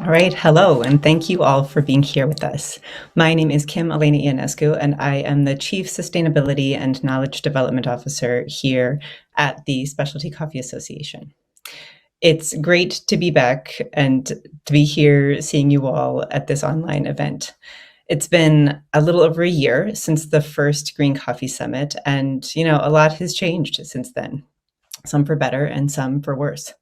All right, hello, and thank you all for being here with us. My name is Kim Elena Ionescu, and I am the Chief Sustainability and Knowledge Development Officer here at the Specialty Coffee Association. It's great to be back and to be here seeing you all at this online event. It's been a little over a year since the first Green Coffee Summit, and a lot has changed since then, some for better and some for worse.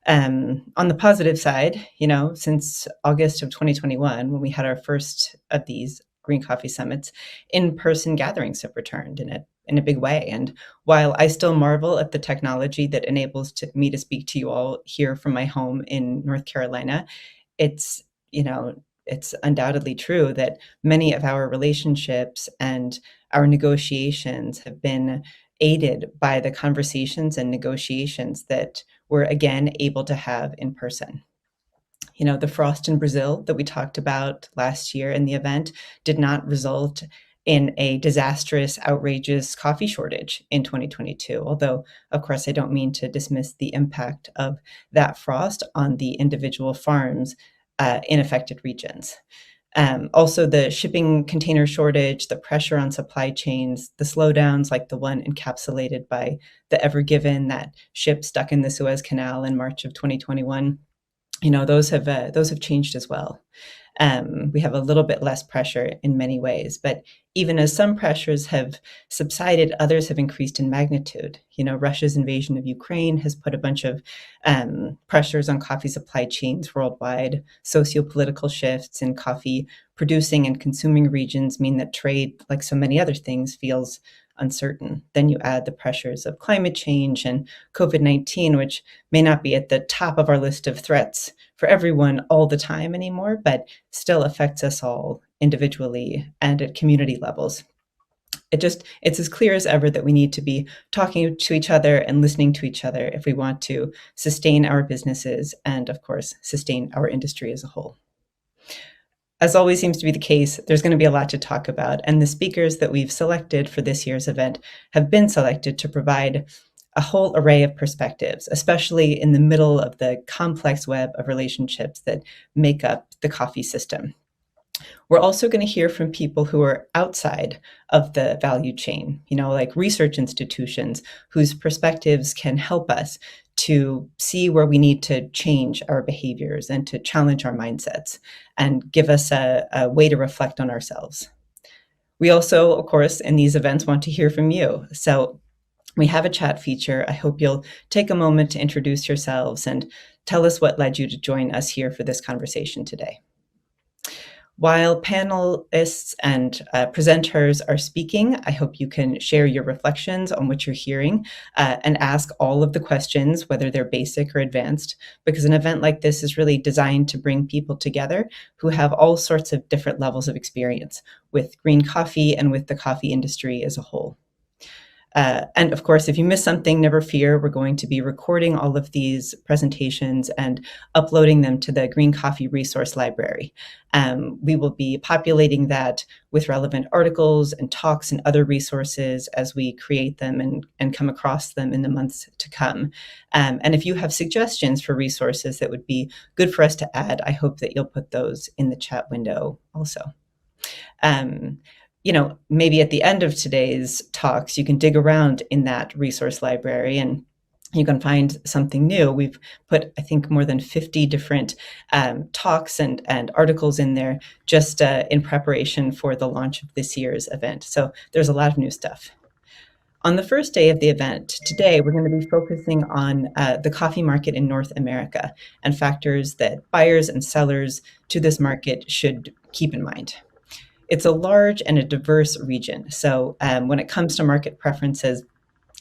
On the positive side, since August of 2021, when we had our first of these Green Coffee Summits, in-person gatherings have returned in a big way. And while I still marvel at the technology that enables me to speak to you all here from my home in North Carolina, it's, it's undoubtedly true that many of our relationships and our negotiations have been aided by the conversations and negotiations that we're again able to have in person. The frost in Brazil that we talked about last year in the event did not result in a disastrous, outrageous coffee shortage in 2022. Although, of course, I don't mean to dismiss the impact of that frost on the individual farms in affected regions. Also, the shipping container shortage, the pressure on supply chains, the slowdowns like the one encapsulated by the Ever Given, that ship stuck in the Suez Canal in March of 2021, those have changed as well. We have a little bit less pressure in many ways, but even as some pressures have subsided, others have increased in magnitude. Russia's invasion of Ukraine has put a bunch of pressures on coffee supply chains worldwide. Sociopolitical shifts in coffee producing and consuming regions mean that trade, like so many other things, feels uncertain. Then you add the pressures of climate change and COVID-19, which may not be at the top of our list of threats for everyone all the time anymore, but still affects us all individually and at community levels. It's as clear as ever that we need to be talking to each other and listening to each other if we want to sustain our businesses and, of course, sustain our industry as a whole. As always seems to be the case, there's going to be a lot to talk about, and the speakers that we've selected for this year's event have been selected to provide a whole array of perspectives, especially in the middle of the complex web of relationships that make up the coffee system. We're also going to hear from people who are outside of the value chain, like research institutions whose perspectives can help us to see where we need to change our behaviors and to challenge our mindsets and give us a way to reflect on ourselves. We also, of course, in these events want to hear from you. So we have a chat feature. I hope you'll take a moment to introduce yourselves and tell us what led you to join us here for this conversation today. While panelists and presenters are speaking, I hope you can share your reflections on what you're hearing and ask all of the questions, whether they're basic or advanced, because an event like this is really designed to bring people together who have all sorts of different levels of experience with green coffee and with the coffee industry as a whole. And of course, if you miss something, never fear. We're going to be recording all of these presentations and uploading them to the Green Coffee Resource Library. We will be populating that with relevant articles and talks and other resources as we create them and come across them in the months to come. And if you have suggestions for resources that would be good for us to add, I hope that you'll put those in the chat window also. Maybe at the end of today's talks, you can dig around in that resource library and you can find something new. We've put, I think, more than 50 different talks and articles in there just in preparation for the launch of this year's event. So there's a lot of new stuff. On the first day of the event, today, we're going to be focusing on the coffee market in North America and factors that buyers and sellers to this market should keep in mind. It's a large and a diverse region. So when it comes to market preferences,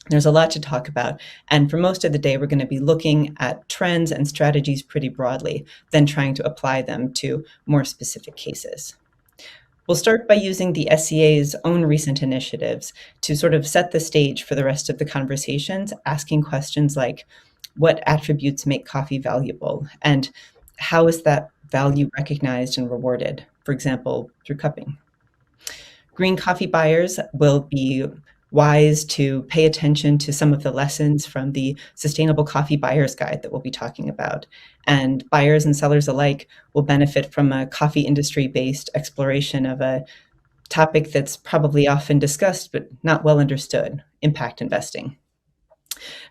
there's a lot to talk about. And for most of the day, we're going to be looking at trends and strategies pretty broadly, then trying to apply them to more specific cases. We'll start by using the SCA's own recent initiatives to sort of set the stage for the rest of the conversations, asking questions like, what attributes make coffee valuable? And how is that value recognized and rewarded, for example, through cupping? Green coffee buyers will be wise to pay attention to some of the lessons from the Sustainable Coffee Buyer's Guide that we'll be talking about. And buyers and sellers alike will benefit from a coffee industry-based exploration of a topic that's probably often discussed but not well understood: impact investing.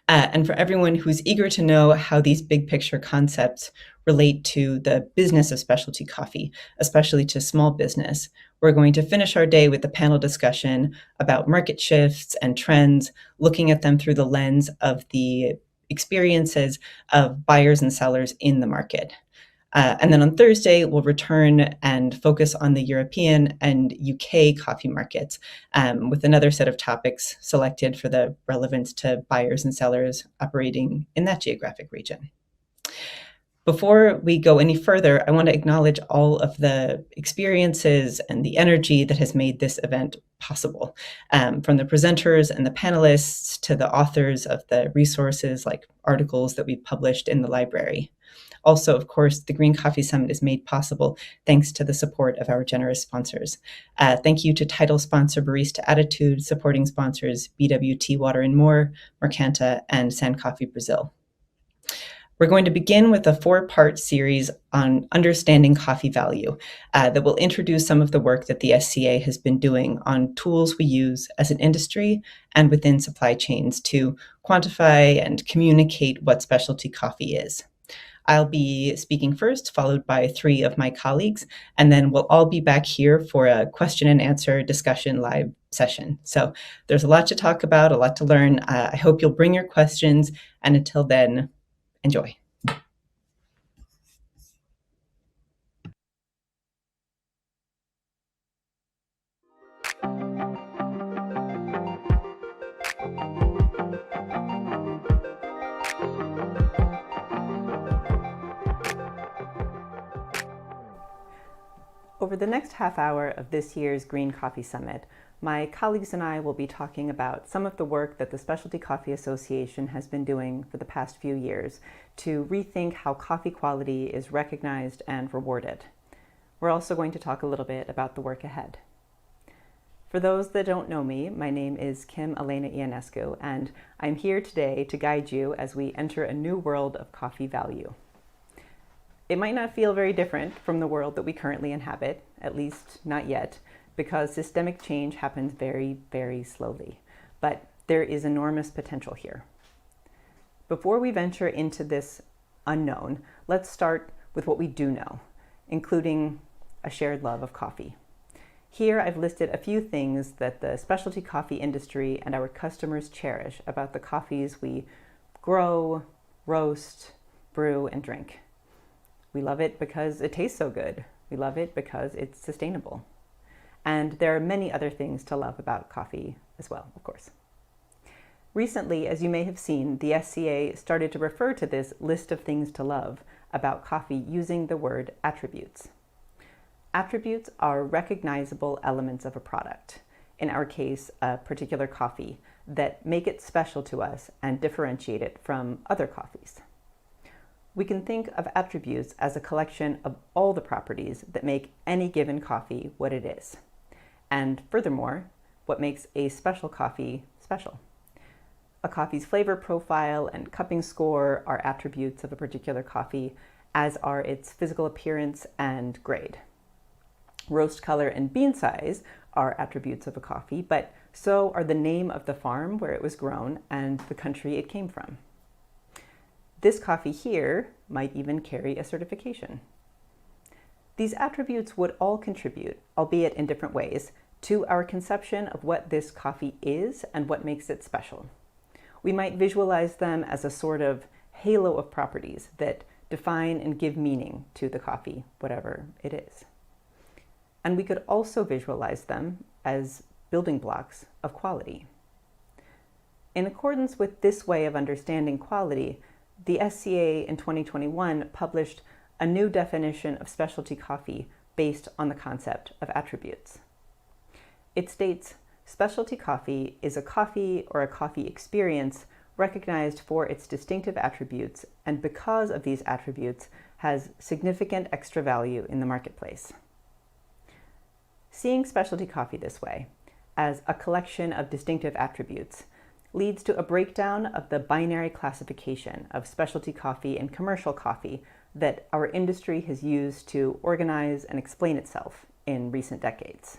And for everyone who's eager to know how these big picture concepts relate to the business of specialty coffee, especially to small business, we're going to finish our day with a panel discussion about market shifts and trends, looking at them through the lens of the experiences of buyers and sellers in the market. And then on Thursday, we'll return and focus on the European and UK coffee markets with another set of topics selected for the relevance to buyers and sellers operating in that geographic region. Before we go any further, I want to acknowledge all of the experiences and the energy that has made this event possible, from the presenters and the panelists to the authors of the resources like articles that we've published in the library. Also, of course, the Green Coffee Summit is made possible thanks to the support of our generous sponsors. Thank you to title sponsor Barista Attitude, supporting sponsors BWT Water and More, Mercanta, and San Coffee Brazil. We're going to begin with a 4-part series on understanding coffee value that will introduce some of the work that the SCA has been doing on tools we use as an industry and within supply chains to quantify and communicate what specialty coffee is. I'll be speaking first, followed by 3 of my colleagues, and then we'll all be back here for a question and answer discussion live session. So there's a lot to talk about, a lot to learn. I hope you'll bring your questions, and until then, enjoy. Over the next half hour of this year's Green Coffee Summit, my colleagues and I will be talking about some of the work that the Specialty Coffee Association has been doing for the past few years to rethink how coffee quality is recognized and rewarded. We're also going to talk a little bit about the work ahead. For those that don't know me, my name is Kim Elena Ionescu, and I'm here today to guide you as we enter a new world of coffee value. It might not feel very different from the world that we currently inhabit, at least not yet, because systemic change happens very, very slowly. But there is enormous potential here. Before we venture into this unknown, let's start with what we do know, including a shared love of coffee. Here I've listed a few things that the specialty coffee industry and our customers cherish about the coffees we grow, roast, brew, and drink. We love it because it tastes so good. We love it because it's sustainable. And there are many other things to love about coffee as well, of course. Recently, as you may have seen, the SCA started to refer to this list of things to love about coffee using the word attributes. Attributes are recognizable elements of a product, in our case, a particular coffee, that make it special to us and differentiate it from other coffees. We can think of attributes as a collection of all the properties that make any given coffee what it is. And furthermore, what makes a special coffee special. A coffee's flavor profile and cupping score are attributes of a particular coffee, as are its physical appearance and grade. Roast color and bean size are attributes of a coffee, but so are the name of the farm where it was grown and the country it came from. This coffee here might even carry a certification. These attributes would all contribute, albeit in different ways, to our conception of what this coffee is and what makes it special. We might visualize them as a sort of halo of properties that define and give meaning to the coffee, whatever it is. And we could also visualize them as building blocks of quality. In accordance with this way of understanding quality, the SCA in 2021 published a new definition of specialty coffee based on the concept of attributes. It states, specialty coffee is a coffee or a coffee experience recognized for its distinctive attributes and because of these attributes has significant extra value in the marketplace. Seeing specialty coffee this way, as a collection of distinctive attributes leads to a breakdown of the binary classification of specialty coffee and commercial coffee that our industry has used to organize and explain itself in recent decades.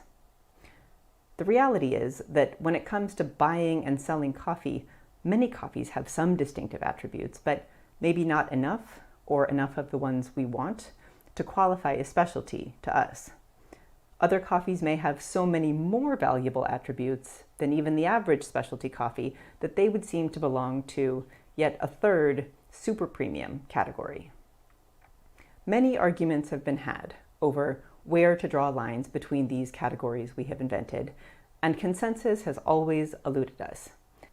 The reality is that when it comes to buying and selling coffee, many coffees have some distinctive attributes, but maybe not enough, or enough of the ones we want, to qualify as specialty to us. Other coffees may have so many more valuable attributes than even the average specialty coffee that they would seem to belong to yet a third super premium category. Many arguments have been had over where to draw lines between these categories we have invented, and consensus has always eluded us.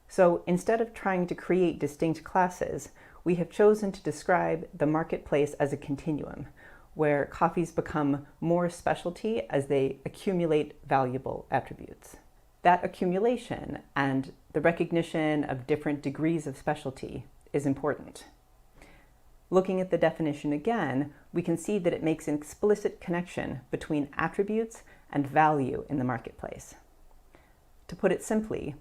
So instead of trying to create distinct classes, we have chosen to describe the marketplace as a continuum, where coffees become more specialty as they accumulate valuable attributes. That accumulation and the recognition of different degrees of specialty is important. Looking at the definition again, we can see that it makes an explicit connection between attributes and value in the marketplace. To put it simply,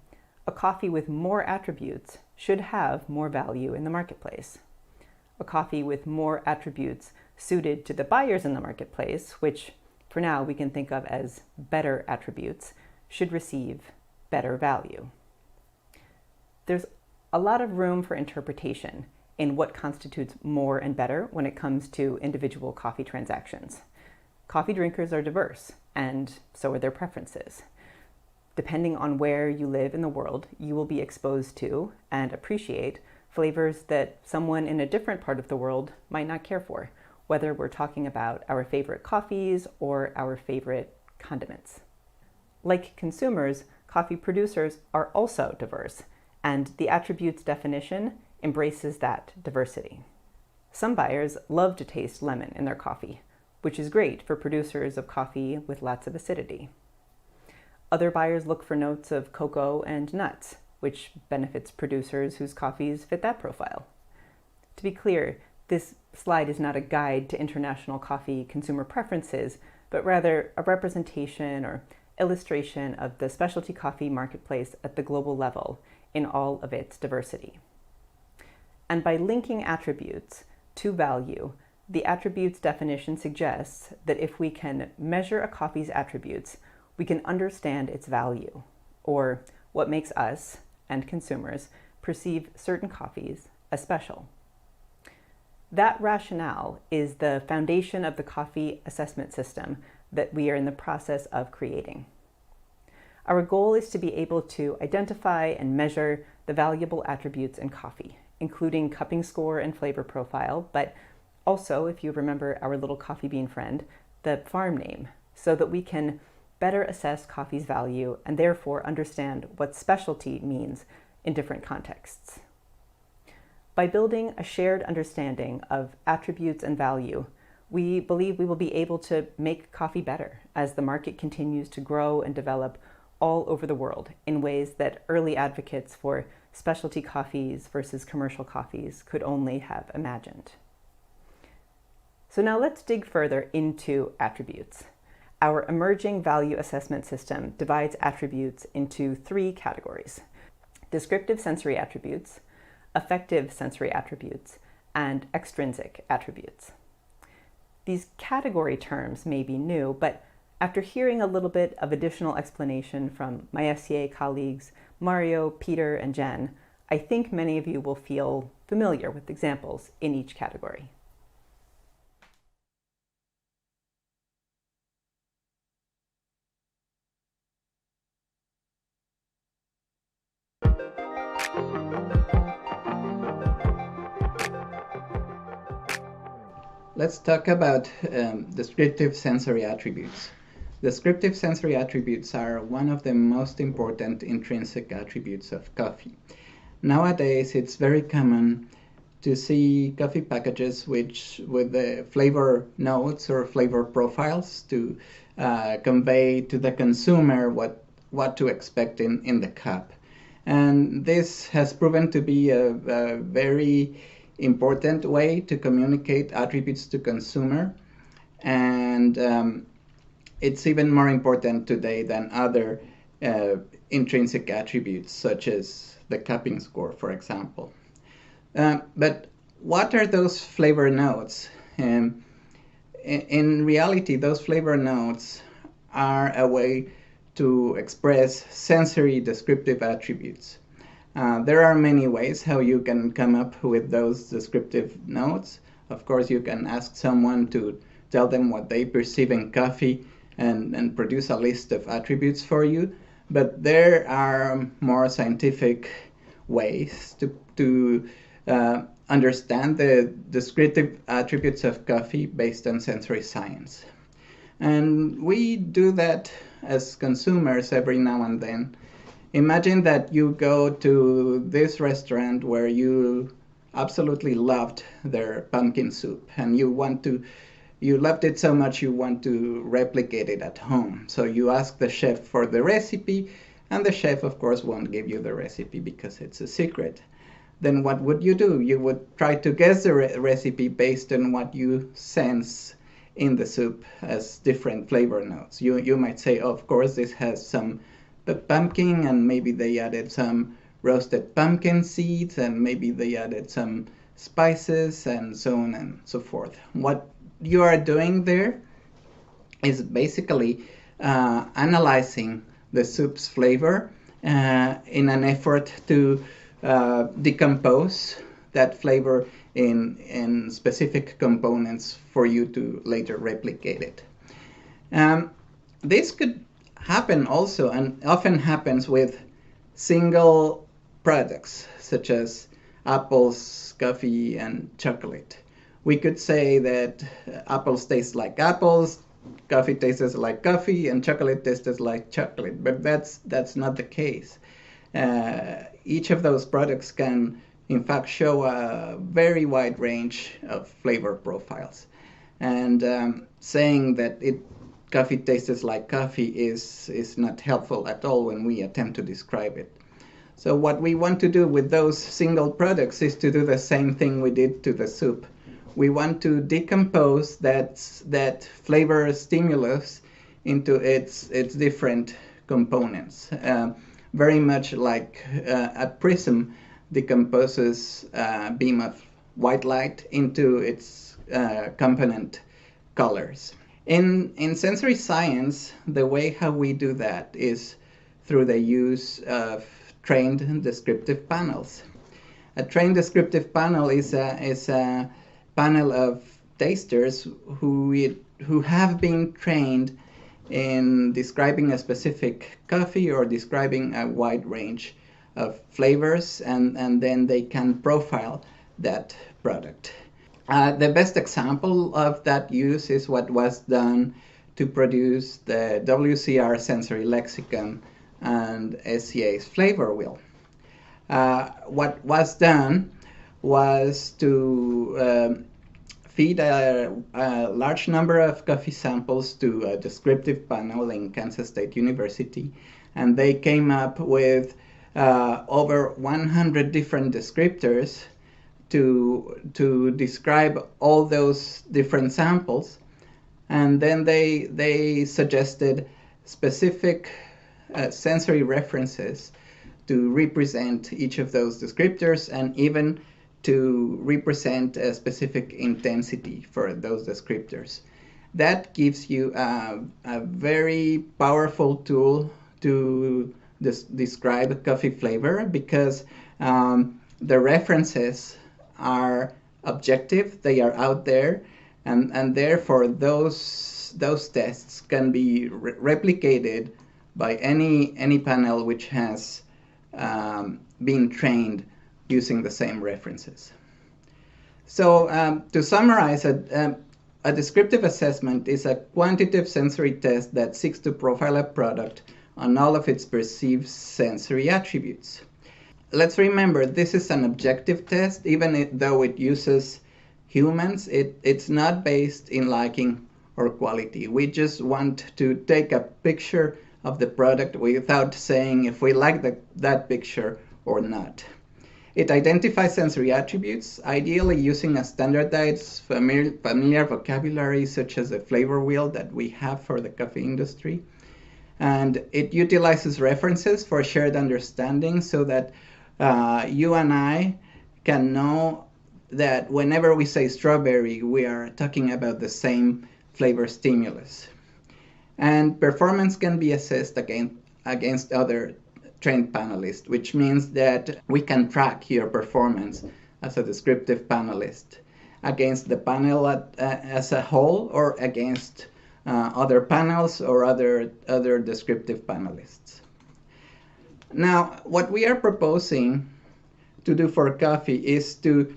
a coffee with more attributes should have more value in the marketplace. A coffee with more attributes suited to the buyers in the marketplace, which for now we can think of as better attributes, should receive better value. There's a lot of room for interpretation in what constitutes more and better when it comes to individual coffee transactions. Coffee drinkers are diverse, and so are their preferences. Depending on where you live in the world, you will be exposed to and appreciate flavors that someone in a different part of the world might not care for, whether we're talking about our favorite coffees or our favorite condiments. Like consumers, coffee producers are also diverse, and the attributes definition embraces that diversity. Some buyers love to taste lemon in their coffee, which is great for producers of coffee with lots of acidity. Other buyers look for notes of cocoa and nuts, which benefits producers whose coffees fit that profile. To be clear, this slide is not a guide to international coffee consumer preferences, but rather a representation or illustration of the specialty coffee marketplace at the global level in all of its diversity. And by linking attributes to value, the attributes definition suggests that if we can measure a coffee's attributes, we can understand its value, or what makes us and consumers perceive certain coffees as special. That rationale is the foundation of the coffee assessment system that we are in the process of creating. Our goal is to be able to identify and measure the valuable attributes in coffee, including cupping score and flavor profile, but also, if you remember our little coffee bean friend, the farm name, so that we can better assess coffee's value and therefore understand what specialty means in different contexts. By building a shared understanding of attributes and value, we believe we will be able to make coffee better as the market continues to grow and develop all over the world in ways that early advocates for specialty coffees versus commercial coffees could only have imagined. So now let's dig further into attributes. Our emerging value assessment system divides attributes into three categories: descriptive sensory attributes, affective sensory attributes, and extrinsic attributes. These category terms may be new, but after hearing a little bit of additional explanation from my SCA colleagues, Mario, Peter, and Jen, I think many of you will feel familiar with examples in each category. Let's talk about descriptive sensory attributes. Descriptive sensory attributes are one of the most important intrinsic attributes of coffee. Nowadays, it's very common to see coffee packages with the flavor notes or flavor profiles to convey to the consumer what to expect in the cup. And this has proven to be a very important way to communicate attributes to consumer, and it's even more important today than other intrinsic attributes, such as the cupping score, for example. But what are those flavor notes? In reality, those flavor notes are a way to express sensory descriptive attributes. There are many ways how you can come up with those descriptive notes. Of course, you can ask someone to tell them what they perceive in coffee and produce a list of attributes for you. But there are more scientific ways to understand the descriptive attributes of coffee based on sensory science. And we do that as consumers every now and then. Imagine that you go to this restaurant where you absolutely loved their pumpkin soup, and you loved it so much you want to replicate it at home. So you ask the chef for the recipe, and the chef, of course, won't give you the recipe because it's a secret. Then what would you do? You would try to guess the recipe based on what you sense in the soup as different flavor notes. You might say, oh, of course, this has some pumpkin, and maybe they added some roasted pumpkin seeds, and maybe they added some spices, and so on and so forth. What you are doing there is basically analyzing the soup's flavor in an effort to decompose that flavor in specific components for you to later replicate it. This could happen also, and often happens, with single products such as apples, coffee, and chocolate. We could say that apples taste like apples, coffee tastes like coffee, and chocolate tastes like chocolate, but that's not the case. Each of those products can in fact show a very wide range of flavor profiles, and saying that coffee tastes like coffee is not helpful at all when we attempt to describe it. So what we want to do with those single products is to do the same thing we did to the soup. We want to decompose that flavor stimulus into its different components, very much like a prism decomposes a beam of white light into its component colors. In sensory science, the way how we do that is through the use of trained descriptive panels. A trained descriptive panel is a panel of tasters who have been trained in describing a specific coffee or describing a wide range of flavors, and then they can profile that product. The best example of that use is what was done to produce the WCR sensory lexicon and SCA's flavor wheel. What was done was to feed a large number of coffee samples to a descriptive panel in Kansas State University, and they came up with over 100 different descriptors to describe all those different samples. And then they suggested specific sensory references to represent each of those descriptors, and even to represent a specific intensity for those descriptors. That gives you a very powerful tool to describe coffee flavor, because the references are objective, they are out there, and therefore those tests can be replicated by any panel which has been trained using the same references. So to summarize, a descriptive assessment is a quantitative sensory test that seeks to profile a product on all of its perceived sensory attributes. Let's remember, this is an objective test. Even though it uses humans, it's not based in liking or quality. We just want to take a picture of the product without saying if we like that picture or not. It identifies sensory attributes, ideally using a standardized familiar vocabulary such as the flavor wheel that we have for the coffee industry. And it utilizes references for shared understanding so that you and I can know that whenever we say strawberry, we are talking about the same flavor stimulus. And performance can be assessed against other trained panelists, which means that we can track your performance as a descriptive panelist against the panel as a whole or against other panels or other descriptive panelists. Now, what we are proposing to do for coffee is to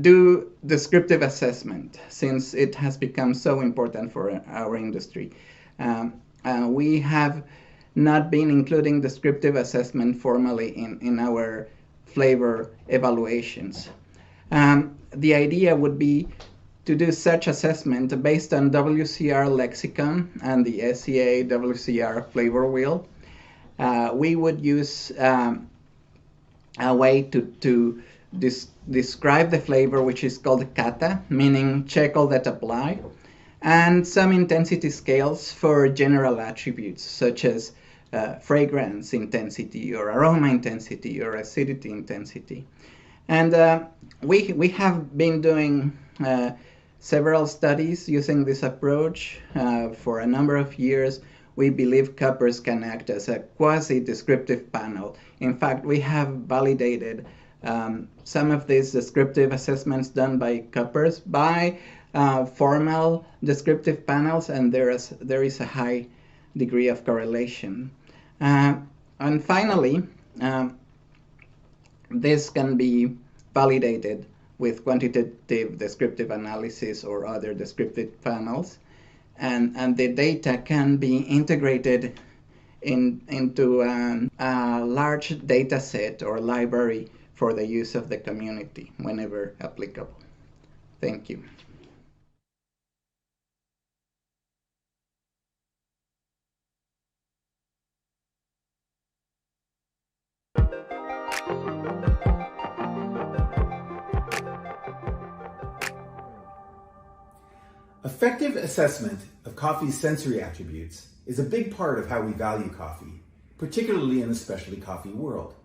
do descriptive assessment, since it has become so important for our industry. We have not been including descriptive assessment formally in our flavor evaluations. The idea would be to do such assessment based on WCR lexicon and the SCA WCR flavor wheel. We would use a way to describe the flavor, which is called kata, meaning check all that apply, and some intensity scales for general attributes such as fragrance intensity or aroma intensity or acidity intensity. And we have been doing several studies using this approach for a number of years. We believe cuppers can act as a quasi-descriptive panel. In fact, we have validated some of these descriptive assessments done by cuppers by formal descriptive panels, and there is a high degree of correlation. And finally, this can be validated with quantitative descriptive analysis or other descriptive panels, and the data can be integrated into a large data set or library for the use of the community whenever applicable. Thank you. Effective assessment of coffee's sensory attributes is a big part of how we value coffee, particularly in the specialty coffee world.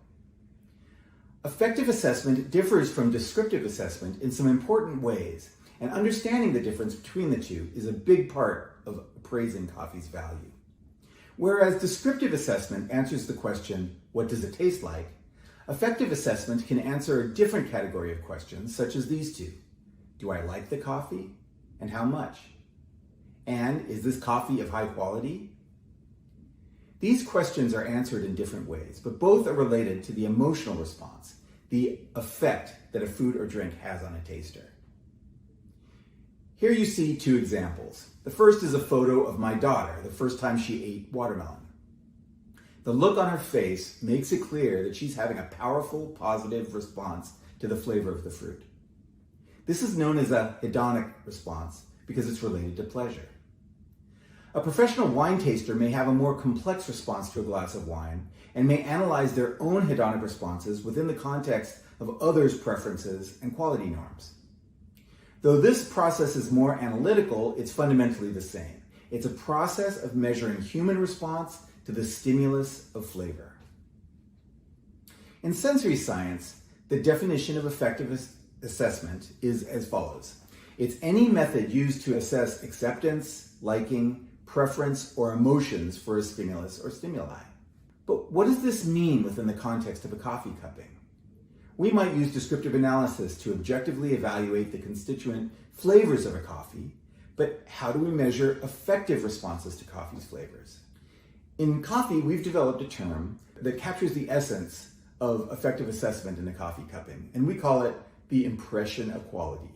Effective assessment differs from descriptive assessment in some important ways, and understanding the difference between the two is a big part of appraising coffee's value. Whereas descriptive assessment answers the question, what does it taste like? Effective assessment can answer a different category of questions, such as these two. Do I like the coffee? And how much? And is this coffee of high quality? These questions are answered in different ways, but both are related to the emotional response, the effect that a food or drink has on a taster. Here you see two examples. The first is a photo of my daughter, the first time she ate watermelon. The look on her face makes it clear that she's having a powerful, positive response to the flavor of the fruit. This is known as a hedonic response because it's related to pleasure. A professional wine taster may have a more complex response to a glass of wine and may analyze their own hedonic responses within the context of others' preferences and quality norms. Though this process is more analytical, it's fundamentally the same. It's a process of measuring human response to the stimulus of flavor. In sensory science, the definition of effective assessment is as follows. It's any method used to assess acceptance, liking, preference, or emotions for a stimulus or stimuli. But what does this mean within the context of a coffee cupping? We might use descriptive analysis to objectively evaluate the constituent flavors of a coffee, but how do we measure effective responses to coffee's flavors? In coffee, we've developed a term that captures the essence of effective assessment in a coffee cupping, and we call it the impression of quality.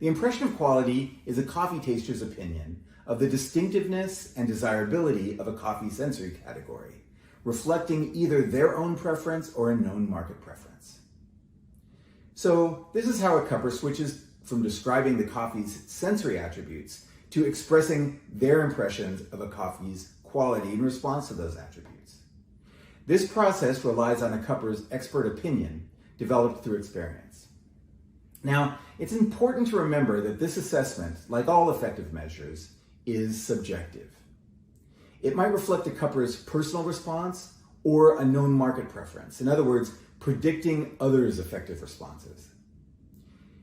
The impression of quality is a coffee taster's opinion of the distinctiveness and desirability of a coffee sensory category, reflecting either their own preference or a known market preference. So this is how a cupper switches from describing the coffee's sensory attributes to expressing their impressions of a coffee's quality in response to those attributes. This process relies on a cupper's expert opinion developed through experience. Now, it's important to remember that this assessment, like all effective measures, is subjective. It might reflect the cupper's personal response or a known market preference. In other words, predicting others' effective responses.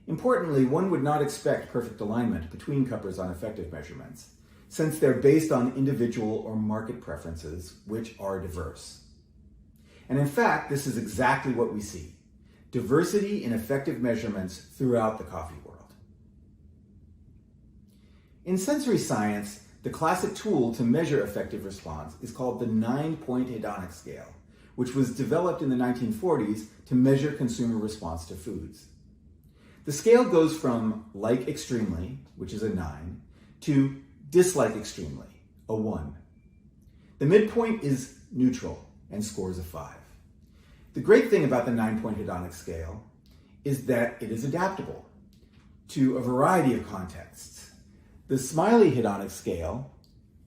Importantly, one would not expect perfect alignment between cuppers on effective measurements, since they're based on individual or market preferences, which are diverse. And in fact, this is exactly what we see: diversity in effective measurements throughout the coffee world. In sensory science, the classic tool to measure effective response is called the 9-point hedonic scale, which was developed in the 1940s to measure consumer response to foods. The scale goes from like extremely, which is a 9, to dislike extremely, a 1. The midpoint is neutral and scores a 5. The great thing about the 9-point hedonic scale is that it is adaptable to a variety of contexts. The smiley hedonic scale,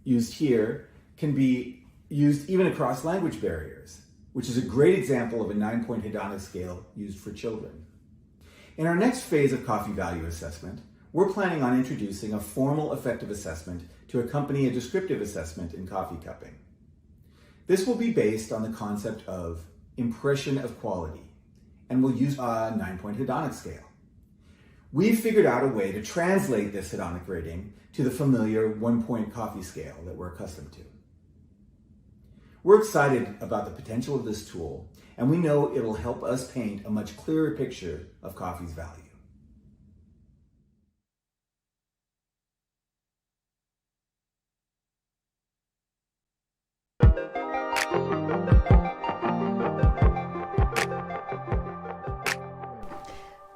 used here, can be used even across language barriers, which is a great example of a 9-point hedonic scale used for children. In our next phase of coffee value assessment, we're planning on introducing a formal effective assessment to accompany a descriptive assessment in coffee cupping. This will be based on the concept of impression of quality, and will use a 9-point hedonic scale. We've figured out a way to translate this hedonic rating to the familiar 1-point coffee scale that we're accustomed to. We're excited about the potential of this tool, and we know it'll help us paint a much clearer picture of coffee's value.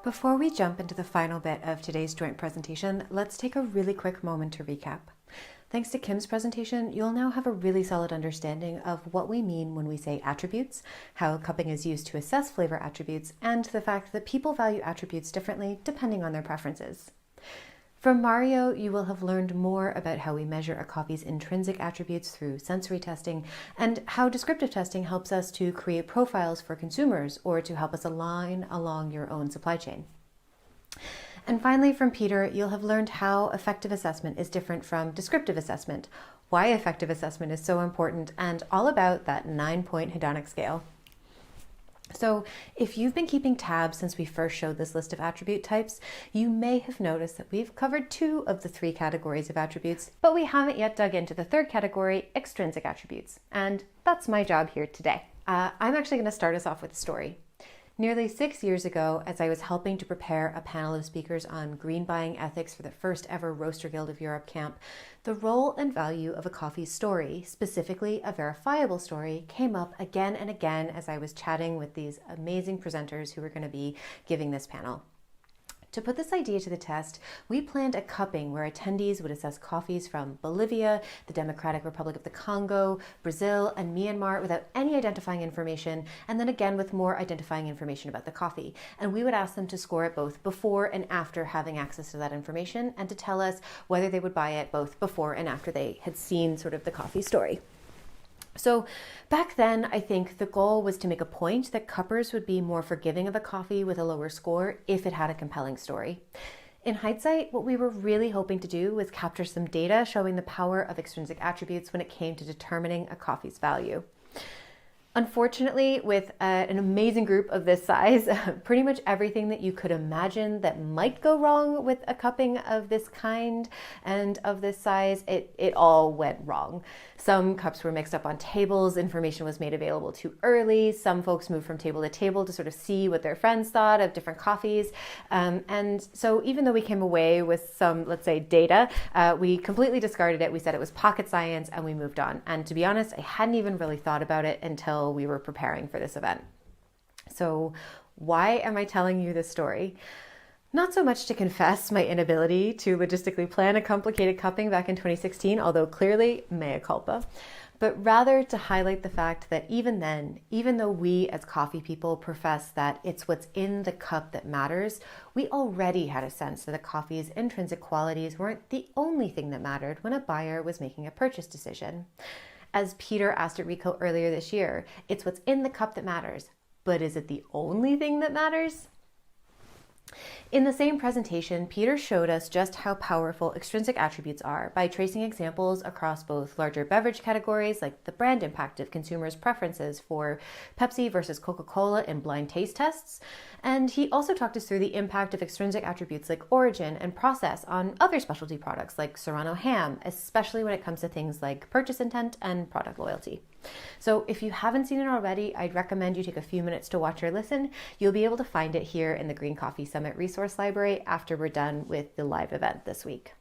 Before we jump into the final bit of today's joint presentation, let's take a really quick moment to recap. Thanks to Kim's presentation, you'll now have a really solid understanding of what we mean when we say attributes, how cupping is used to assess flavor attributes, and the fact that people value attributes differently depending on their preferences. From Mario, you will have learned more about how we measure a coffee's intrinsic attributes through sensory testing, and how descriptive testing helps us to create profiles for consumers or to help us align along your own supply chain. And finally, from Peter, you'll have learned how effective assessment is different from descriptive assessment, why effective assessment is so important, and all about that 9-point hedonic scale. So if you've been keeping tabs since we first showed this list of attribute types, you may have noticed that we've covered 2 of the 3 categories of attributes, but we haven't yet dug into the 3rd category, extrinsic attributes. And that's my job here today. I'm actually going to start us off with a story. Nearly 6 years ago, as I was helping to prepare a panel of speakers on green buying ethics for the first ever Roaster Guild of Europe camp, the role and value of a coffee story, specifically a verifiable story, came up again and again as I was chatting with these amazing presenters who were going to be giving this panel. To put this idea to the test, we planned a cupping where attendees would assess coffees from Bolivia, the Democratic Republic of the Congo, Brazil, and Myanmar without any identifying information, and then again with more identifying information about the coffee. And we would ask them to score it both before and after having access to that information, and to tell us whether they would buy it both before and after they had seen sort of the coffee story. So back then, I think the goal was to make a point that cuppers would be more forgiving of a coffee with a lower score if it had a compelling story. In hindsight, what we were really hoping to do was capture some data showing the power of extrinsic attributes when it came to determining a coffee's value. Unfortunately, with an amazing group of this size, pretty much everything that you could imagine that might go wrong with a cupping of this kind and of this size, it all went wrong. Some cups were mixed up on tables, information was made available too early, some folks moved from table to table to sort of see what their friends thought of different coffees. And so even though we came away with some, let's say, data, we completely discarded it. We said it was pocket science and we moved on. And to be honest, I hadn't even really thought about it until we were preparing for this event. So why am I telling you this story? Not so much to confess my inability to logistically plan a complicated cupping back in 2016, although clearly mea culpa, but rather to highlight the fact that even then, even though we as coffee people profess that it's what's in the cup that matters, we already had a sense that a coffee's intrinsic qualities weren't the only thing that mattered when a buyer was making a purchase decision. As Peter asked at Rico earlier this year, it's what's in the cup that matters, but is it the only thing that matters? In the same presentation, Peter showed us just how powerful extrinsic attributes are by tracing examples across both larger beverage categories, like the brand impact of consumers' preferences for Pepsi versus Coca-Cola in blind taste tests. And he also talked us through the impact of extrinsic attributes like origin and process on other specialty products like Serrano ham, especially when it comes to things like purchase intent and product loyalty. So if you haven't seen it already, I'd recommend you take a few minutes to watch or listen. You'll be able to find it here in the Green Coffee Summit Resource Library after we're done with the live event this week.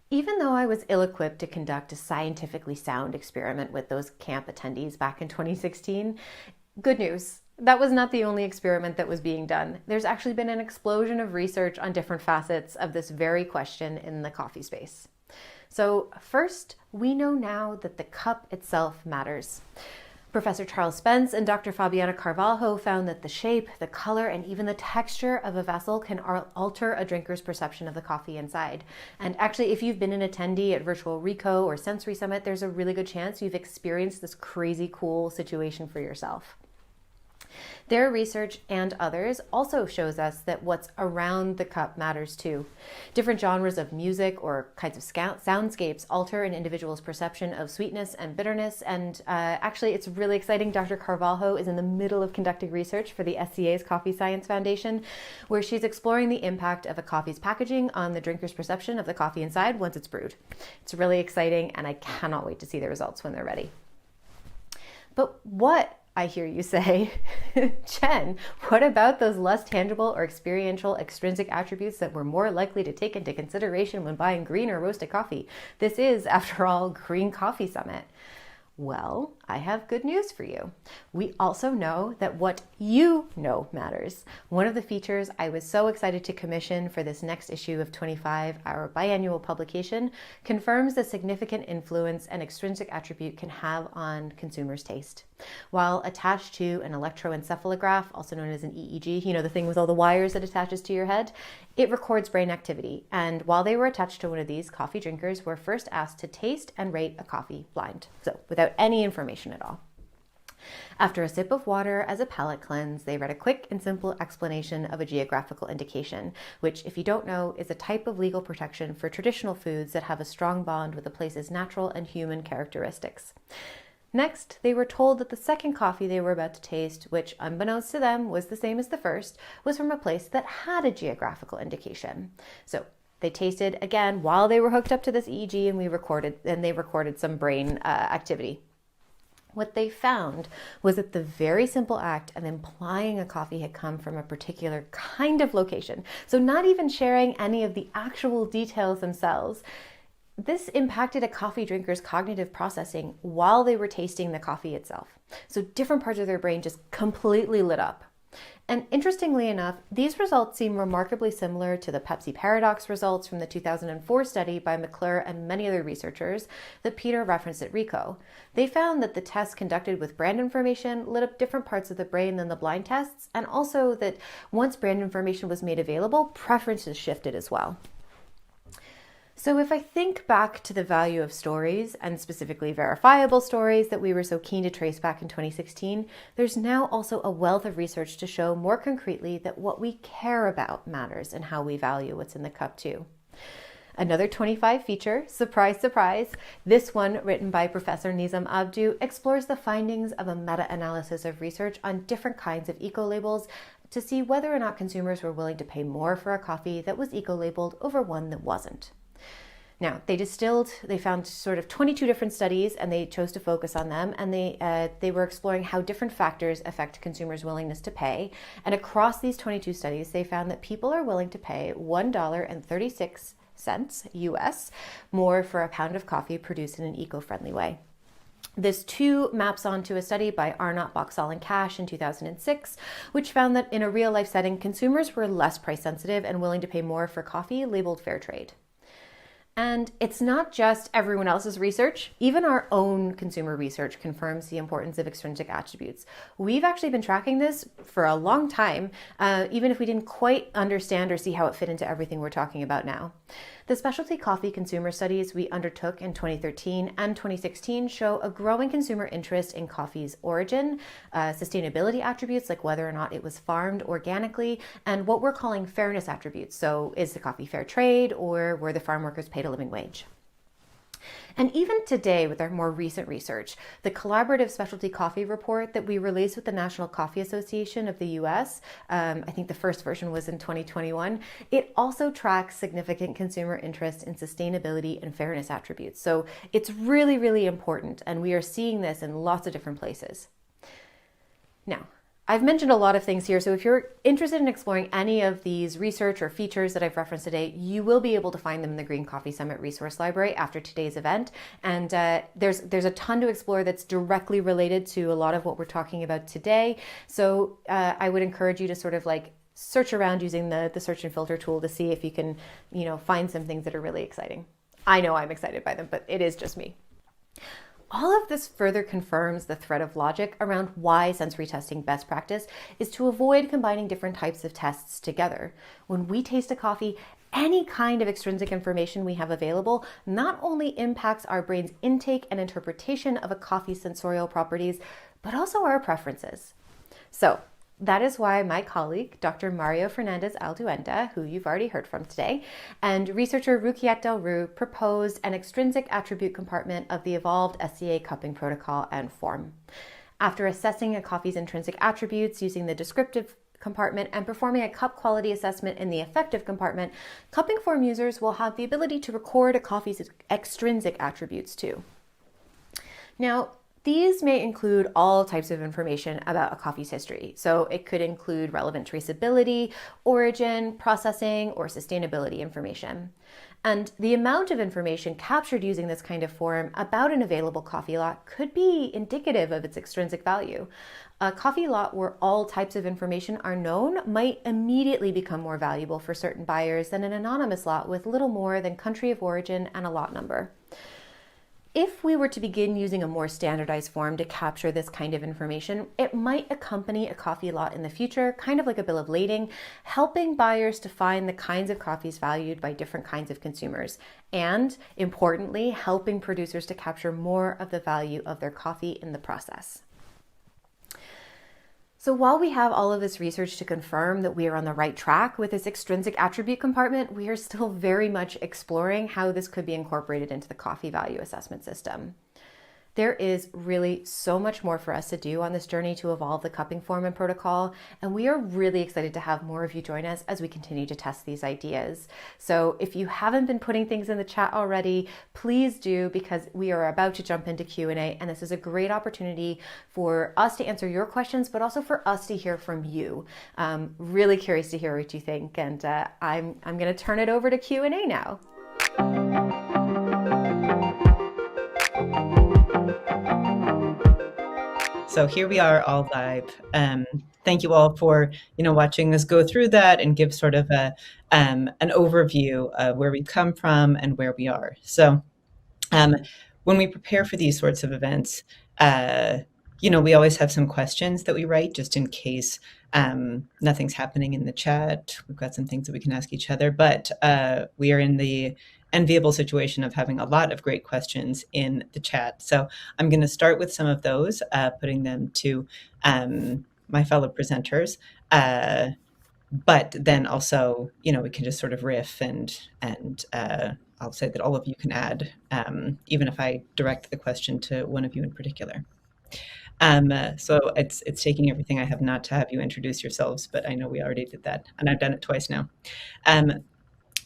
Even though I was ill-equipped to conduct a scientifically sound experiment with those camp attendees back in 2016, good news. That was not the only experiment that was being done. There's actually been an explosion of research on different facets of this very question in the coffee space. So first, we know now that the cup itself matters. Professor Charles Spence and Dr. Fabiana Carvalho found that the shape, the color, and even the texture of a vessel can alter a drinker's perception of the coffee inside. And actually, if you've been an attendee at Virtual Reco or Sensory Summit, there's a really good chance you've experienced this crazy cool situation for yourself. Their research and others also shows us that what's around the cup matters too. Different genres of music or kinds of soundscapes alter an individual's perception of sweetness and bitterness. And actually, it's really exciting. Dr. Carvalho is in the middle of conducting research for the SCA's Coffee Science Foundation, where she's exploring the impact of a coffee's packaging on the drinker's perception of the coffee inside once it's brewed. It's really exciting, and I cannot wait to see the results when they're ready. But what, I hear you say, Jen, what about those less tangible or experiential extrinsic attributes that we're more likely to take into consideration when buying green or roasted coffee? This is, after all, Green Coffee Summit. Well, I have good news for you. We also know that what you know matters. One of the features I was so excited to commission for this next issue of 25, our biannual publication, confirms the significant influence an extrinsic attribute can have on consumers' taste. While attached to an electroencephalograph, also known as an EEG, the thing with all the wires that attaches to your head, it records brain activity. And while they were attached to one of these, coffee drinkers were first asked to taste and rate a coffee blind, so without any information at all. After a sip of water as a palate cleanse, they read a quick and simple explanation of a geographical indication, which, if you don't know, is a type of legal protection for traditional foods that have a strong bond with a place's natural and human characteristics. Next, they were told that the second coffee they were about to taste, which unbeknownst to them was the same as the first, was from a place that had a geographical indication. So they tasted again while they were hooked up to this EEG, and they recorded some brain activity. What they found was that the very simple act of implying a coffee had come from a particular kind of location, so not even sharing any of the actual details themselves, this impacted a coffee drinker's cognitive processing while they were tasting the coffee itself. So different parts of their brain just completely lit up. And interestingly enough, these results seem remarkably similar to the Pepsi paradox results from the 2004 study by McClure and many other researchers that Peter referenced at RICO. They found that the tests conducted with brand information lit up different parts of the brain than the blind tests, and also that once brand information was made available, preferences shifted as well. So if I think back to the value of stories, and specifically verifiable stories that we were so keen to trace back in 2016, there's now also a wealth of research to show more concretely that what we care about matters and how we value what's in the cup too. Another 25 feature, surprise, surprise, this one written by Professor Nizam Abdu, explores the findings of a meta-analysis of research on different kinds of eco-labels to see whether or not consumers were willing to pay more for a coffee that was eco-labeled over one that wasn't. Now, they found sort of 22 different studies, and they chose to focus on them, and they were exploring how different factors affect consumers' willingness to pay. And across these 22 studies, they found that people are willing to pay $1.36 US more for a pound of coffee produced in an eco-friendly way. This too maps onto a study by Arnott, Boxall, and Cash in 2006, which found that in a real-life setting, consumers were less price-sensitive and willing to pay more for coffee labeled fair trade. And it's not just everyone else's research. Even our own consumer research confirms the importance of extrinsic attributes. We've actually been tracking this for a long time, even if we didn't quite understand or see how it fit into everything we're talking about now. The specialty coffee consumer studies we undertook in 2013 and 2016 show a growing consumer interest in coffee's origin, sustainability attributes like whether or not it was farmed organically, and what we're calling fairness attributes. So is the coffee fair trade, or were the farm workers paid a living wage? And even today, with our more recent research, the collaborative specialty coffee report that we released with the National Coffee Association of the US, I think the first version was in 2021, it also tracks significant consumer interest in sustainability and fairness attributes. So it's really, really important, and we are seeing this in lots of different places. Now, I've mentioned a lot of things here, so if you're interested in exploring any of these research or features that I've referenced today, you will be able to find them in the Green Coffee Summit Resource Library after today's event. And there's a ton to explore that's directly related to a lot of what we're talking about today. So I would encourage you to sort of like search around using the search and filter tool to see if you can, find some things that are really exciting. I know I'm excited by them, but it is just me. All of this further confirms the thread of logic around why sensory testing best practice is to avoid combining different types of tests together. When we taste a coffee, any kind of extrinsic information we have available not only impacts our brain's intake and interpretation of a coffee's sensorial properties, but also our preferences. So, that is why my colleague, Dr. Mario Fernández Alduenda, who you've already heard from today, and researcher Ruquiat Del Rue proposed an extrinsic attribute compartment of the evolved SCA cupping protocol and form. After assessing a coffee's intrinsic attributes using the descriptive compartment and performing a cup quality assessment in the effective compartment, cupping form users will have the ability to record a coffee's extrinsic attributes too. Now, these may include all types of information about a coffee's history. So it could include relevant traceability, origin, processing, or sustainability information. And the amount of information captured using this kind of form about an available coffee lot could be indicative of its extrinsic value. A coffee lot where all types of information are known might immediately become more valuable for certain buyers than an anonymous lot with little more than country of origin and a lot number. If we were to begin using a more standardized form to capture this kind of information, it might accompany a coffee lot in the future, kind of like a bill of lading, helping buyers to find the kinds of coffees valued by different kinds of consumers, and importantly, helping producers to capture more of the value of their coffee in the process. So while we have all of this research to confirm that we are on the right track with this extrinsic attribute compartment, we are still very much exploring how this could be incorporated into the coffee value assessment system. There is really so much more for us to do on this journey to evolve the cupping form and protocol, and we are really excited to have more of you join us as we continue to test these ideas. So if you haven't been putting things in the chat already, please do, because we are about to jump into Q&A, and this is a great opportunity for us to answer your questions, but also for us to hear from you. Really curious to hear what you think, and I'm going to turn it over to Q&A now. So here we are all live. Thank you all for watching us go through that and give sort of an overview of where we come from and where we are. So when we prepare for these sorts of events, we always have some questions that we write just in case nothing's happening in the chat. We've got some things that we can ask each other, but we are in the enviable situation of having a lot of great questions in the chat. So I'm going to start with some of those, putting them to my fellow presenters. But then also, we can just sort of riff and I'll say that all of you can add, even if I direct the question to one of you in particular. So it's taking everything I have not to have you introduce yourselves, but I know we already did that, and I've done it twice now.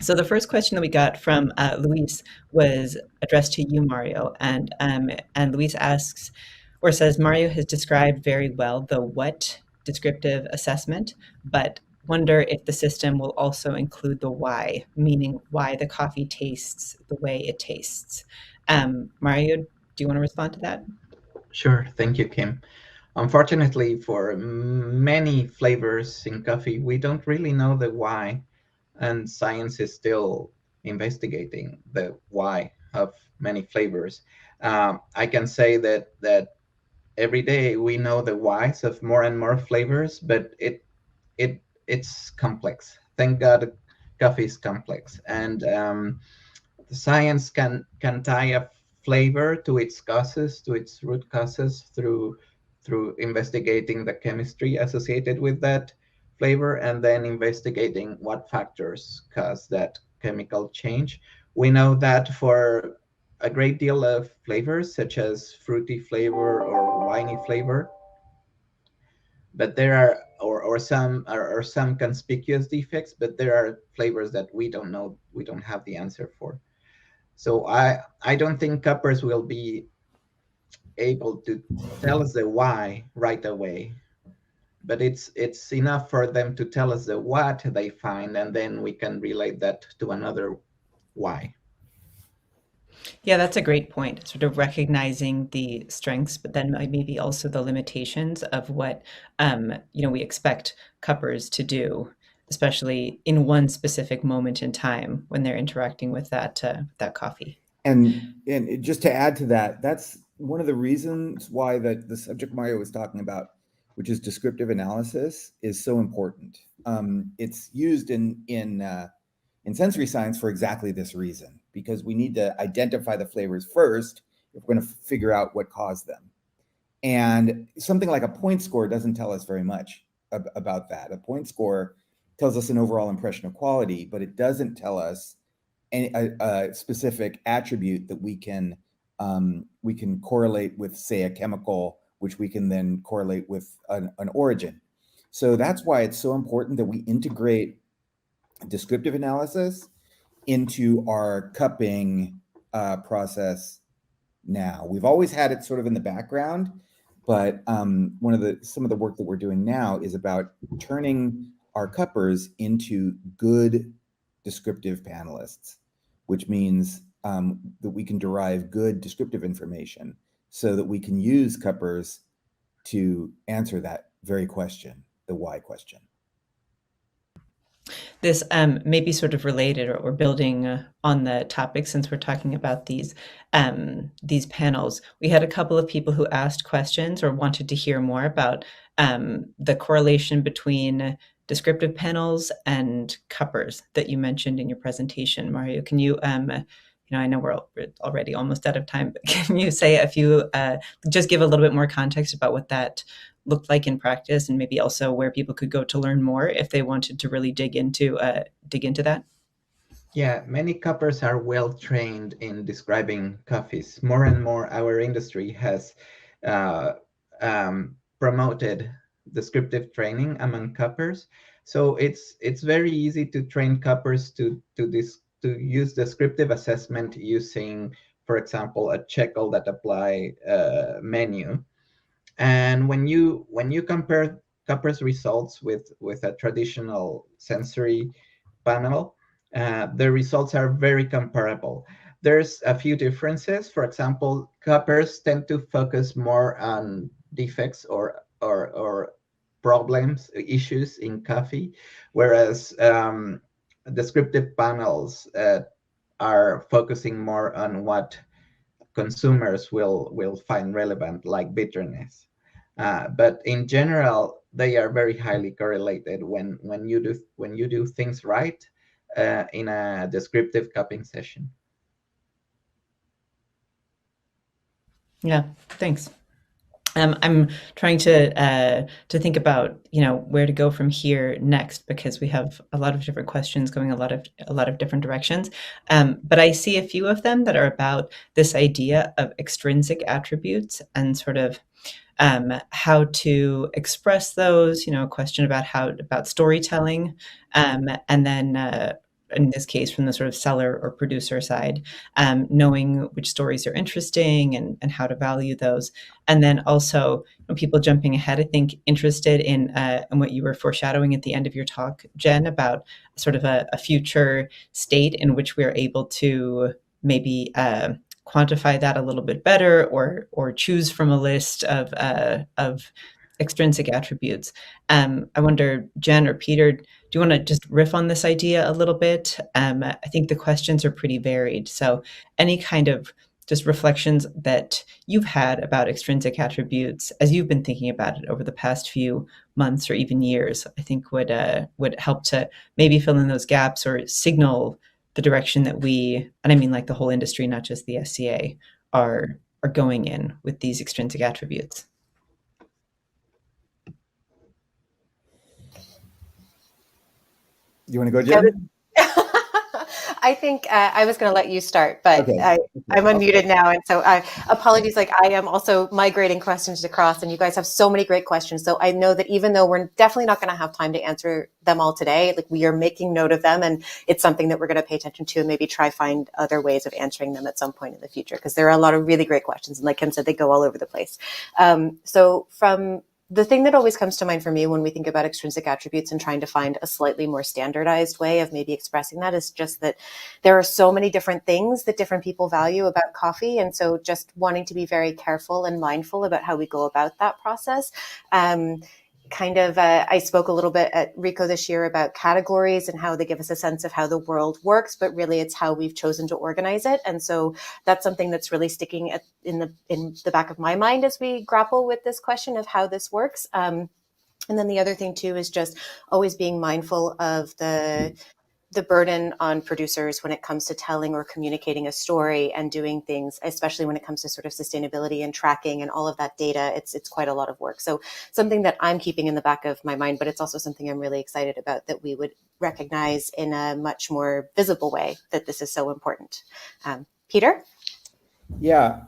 So the first question that we got from Luis was addressed to you, Mario, and Luis asks, or says, Mario has described very well the what descriptive assessment, but wonder if the system will also include the why, meaning why the coffee tastes the way it tastes. Mario, do you want to respond to that? Sure, thank you, Kim. Unfortunately, for many flavors in coffee, we don't really know the why, and science is still investigating the why of many flavors. I can say that every day we know the whys of more and more flavors, but it's complex. Thank God coffee is complex, and the science can tie a flavor to its causes, to its root causes, through investigating the chemistry associated with that flavor, and then investigating what factors cause that chemical change. We know that for a great deal of flavors, such as fruity flavor or winey flavor, but there are some conspicuous defects, but there are flavors that we don't know, we don't have the answer for. So I don't think cuppers will be able to tell us the why right away, but it's enough for them to tell us the what they find, and then we can relate that to another why. Yeah, that's a great point. Sort of recognizing the strengths, but then maybe also the limitations of what we expect cuppers to do, especially in one specific moment in time when they're interacting with that coffee. And just to add to that, that's one of the reasons why the subject Mario was talking about, which is descriptive analysis, is so important. It's used in sensory science for exactly this reason, because we need to identify the flavors first if we're going to figure out what caused them. And something like a point score doesn't tell us very much about that. A point score tells us an overall impression of quality, but it doesn't tell us a specific attribute that we can correlate with, say, a chemical, which we can then correlate with an origin. So that's why it's so important that we integrate descriptive analysis into our cupping process now. We've always had it sort of in the background, but some of the work that we're doing now is about turning our cuppers into good descriptive panelists, which means that we can derive good descriptive information so that we can use cuppers to answer that very question, the why question. This may be sort of related or building on the topic, since we're talking about these panels. We had a couple of people who asked questions or wanted to hear more about the correlation between descriptive panels and cuppers that you mentioned in your presentation. Mario, can you, I know we're already almost out of time, but can you say a few, just give a little bit more context about what that looked like in practice, and maybe also where people could go to learn more if they wanted to really dig into that? Yeah, many cuppers are well trained in describing coffees. More and more, our industry has promoted descriptive training among cuppers. So it's very easy to train cuppers to use descriptive assessment using, for example, a check all that apply menu. And when you compare cuppers results with a traditional sensory panel, the results are very comparable. There's a few differences. For example, cuppers tend to focus more on defects or problems, issues in coffee, whereas descriptive panels are focusing more on what consumers will find relevant, like bitterness. But in general, they are very highly correlated when you do things right in a descriptive cupping session. Yeah, thanks. I'm trying to think about where to go from here next, because we have a lot of different questions going a lot of different directions. But I see a few of them that are about this idea of extrinsic attributes and sort of how to express those. A question about storytelling, and then in this case, from the sort of seller or producer side, knowing which stories are interesting and how to value those. And then also people jumping ahead, I think, interested in what you were foreshadowing at the end of your talk, Jen, about sort of a future state in which we're able to maybe quantify that a little bit better, or choose from a list of extrinsic attributes. I wonder, Jen or Peter, do you want to just riff on this idea a little bit? I think the questions are pretty varied. So any kind of just reflections that you've had about extrinsic attributes as you've been thinking about it over the past few months or even years, I think would help to maybe fill in those gaps or signal the direction that we, and I mean like the whole industry, not just the SCA, are going in with these extrinsic attributes. You want to go, Jen? I think I was going to let you start, but Okay. I'm unmuted now. And so apologies, like I am also migrating questions across, and you guys have so many great questions. So I know that even though we're definitely not going to have time to answer them all today, like we are making note of them, and it's something that we're going to pay attention to and maybe try find other ways of answering them at some point in the future, because there are a lot of really great questions. And like Kim said, they go all over the place. So from the thing that always comes to mind for me when we think about extrinsic attributes and trying to find a slightly more standardized way of maybe expressing that is just that there are so many different things that different people value about coffee. And so just wanting to be very careful and mindful about how we go about that process. I spoke a little bit at RICO this year about categories and how they give us a sense of how the world works, but really it's how we've chosen to organize it. And so that's something that's really sticking in the back of my mind as we grapple with this question of how this works. And then the other thing too is just always being mindful of the burden on producers when it comes to telling or communicating a story and doing things, especially when it comes to sort of sustainability and tracking and all of that data. It's quite a lot of work. So something that I'm keeping in the back of my mind, but it's also something I'm really excited about that we would recognize in a much more visible way that this is so important. Peter? Yeah.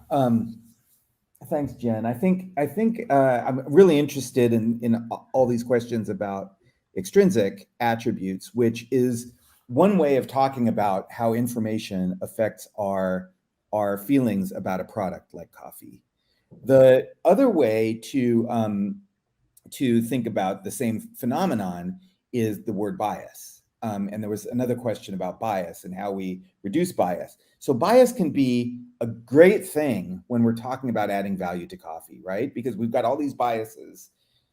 Thanks, Jen. I think I'm really interested in all these questions about extrinsic attributes, which is one way of talking about how information affects our feelings about a product like coffee. The other way to think about the same phenomenon is the word bias. And there was another question about bias and how we reduce bias. So bias can be a great thing when we're talking about adding value to coffee, right? Because we've got all these biases.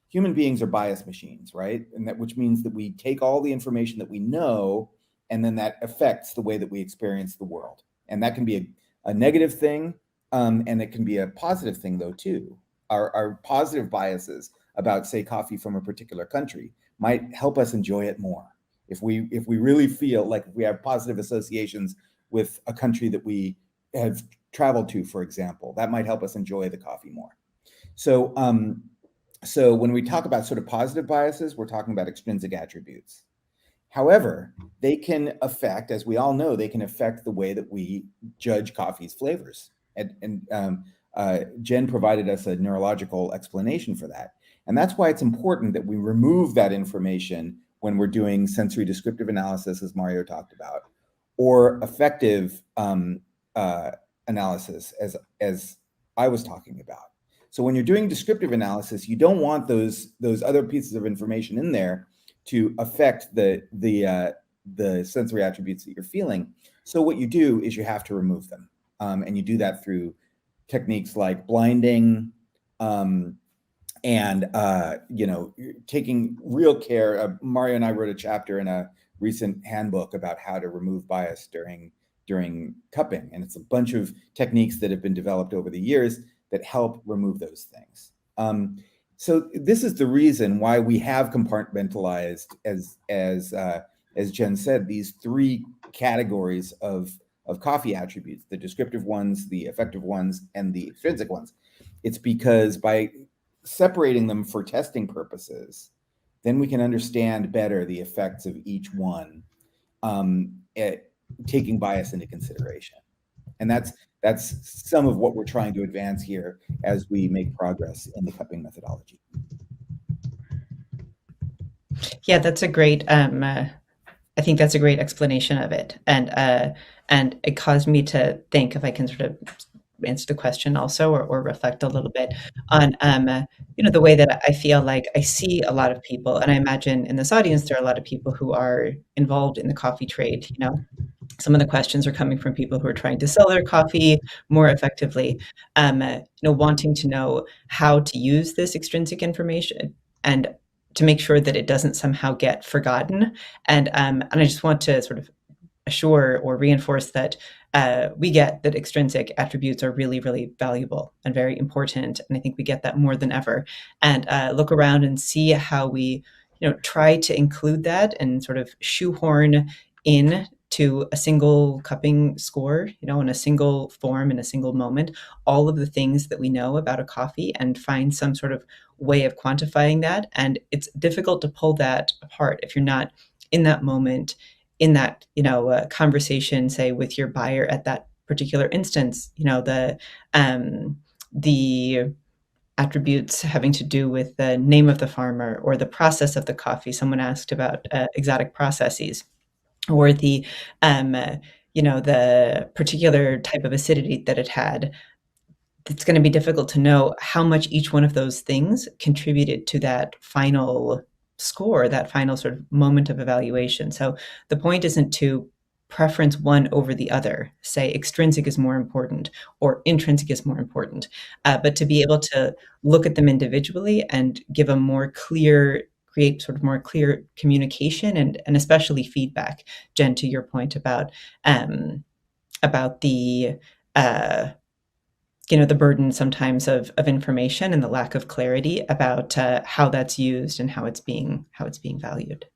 Human beings are bias machines, right? And that, which means that we take all the information that we know, and then that affects the way that we experience the world. And that can be a negative thing, and it can be a positive thing though too. Our positive biases about, say, coffee from a particular country might help us enjoy it more. If we really feel like we have positive associations with a country that we have traveled to, for example, that might help us enjoy the coffee more. So when we talk about sort of positive biases, we're talking about extrinsic attributes. However, they can affect, as we all know, they can affect the way that we judge coffee's flavors. And Jen provided us a neurological explanation for that. And that's why it's important that we remove that information when we're doing sensory descriptive analysis, as Mario talked about, or affective analysis, as I was talking about. So when you're doing descriptive analysis, you don't want those other pieces of information in there to affect the sensory attributes that you're feeling. So what you do is you have to remove them, and you do that through techniques like blinding, and taking real care. Mario and I wrote a chapter in a recent handbook about how to remove bias during cupping, and it's a bunch of techniques that have been developed over the years that help remove those things. So this is the reason why we have compartmentalized, as Jen said, these three categories of coffee attributes: the descriptive ones, the affective ones, and the extrinsic ones. It's because by separating them for testing purposes, then we can understand better the effects of each one, taking bias into consideration. And that's some of what we're trying to advance here as we make progress in the cupping methodology. Yeah, that's a great. I think that's a great explanation of it, and it caused me to think, if I can sort of answer the question also, or reflect a little bit on the way that I feel like I see a lot of people, and I imagine in this audience there are a lot of people who are involved in the coffee trade. Some of the questions are coming from people who are trying to sell their coffee more effectively, wanting to know how to use this extrinsic information and to make sure that it doesn't somehow get forgotten. And I just want to sort of assure or reinforce that we get that extrinsic attributes are really, really valuable and very important. And I think we get that more than ever. And look around and see how we, try to include that and sort of shoehorn in to a single cupping score, in a single form, in a single moment, all of the things that we know about a coffee and find some sort of way of quantifying that. And it's difficult to pull that apart if you're not in that moment, in that conversation, say with your buyer at that particular instance. The attributes having to do with the name of the farmer or the process of the coffee. Someone asked about exotic processes, or the the particular type of acidity that it had. It's going to be difficult to know how much each one of those things contributed to that final score, that final sort of moment of evaluation. So the point isn't to preference one over the other, say extrinsic is more important or intrinsic is more important, but to be able to look at them individually and give a more clear, create sort of more clear communication and especially feedback. Jen, to your point about the the burden sometimes of information and the lack of clarity about how that's used and how it's being valued.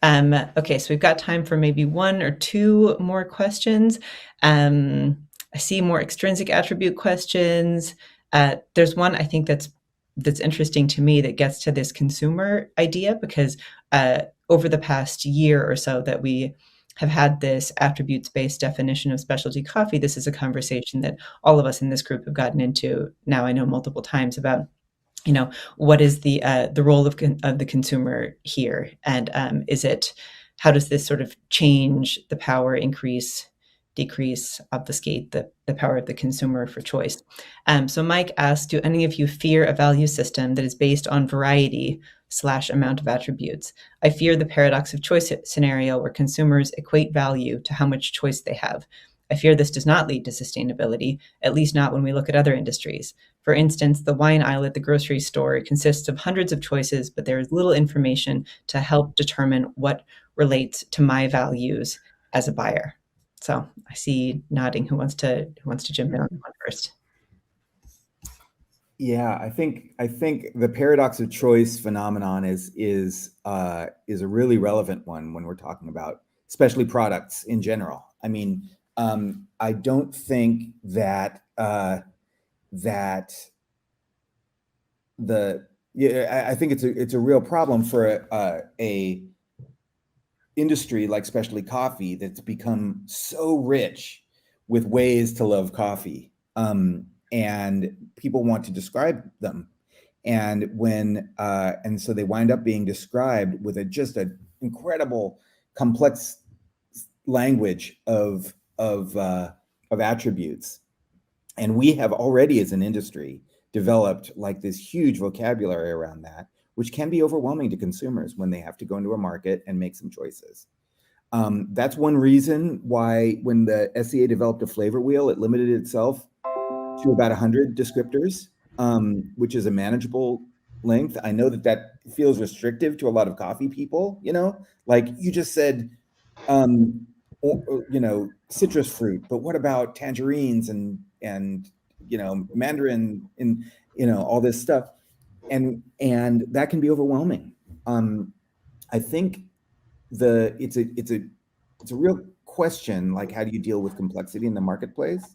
Okay, so we've got time for maybe one or two more questions. I see more extrinsic attribute questions. There's one I think that's interesting to me that gets to this consumer idea, because over the past year or so that we have had this attributes-based definition of specialty coffee, this is a conversation that all of us in this group have gotten into now, I know, multiple times about, what is the role of the consumer here, and how does this sort of change the power, increase, decrease, obfuscate the power of the consumer for choice? So Mike asked, do any of you fear a value system that is based on variety / amount of attributes? I fear the paradox of choice scenario where consumers equate value to how much choice they have. I fear this does not lead to sustainability, at least not when we look at other industries. For instance, the wine aisle at the grocery store consists of hundreds of choices, but there is little information to help determine what relates to my values as a buyer. So I see nodding. Who wants to jump in on that one first? Yeah, I think the paradox of choice phenomenon is a really relevant one when we're talking about specialty products in general. I mean, I don't think that I think it's a real problem for a industry like specialty coffee that's become so rich with ways to love coffee. And people want to describe them, and so they wind up being described with just an incredible, complex language of attributes. And we have already, as an industry, developed like this huge vocabulary around that, which can be overwhelming to consumers when they have to go into a market and make some choices. That's one reason why, when the SCA developed a flavor wheel, it limited itself to about 100 descriptors, which is a manageable length. I know that feels restrictive to a lot of coffee people, like you just said, citrus fruit, but what about tangerines and mandarin and, all this stuff. And that can be overwhelming. I think it's a real question, like, how do you deal with complexity in the marketplace?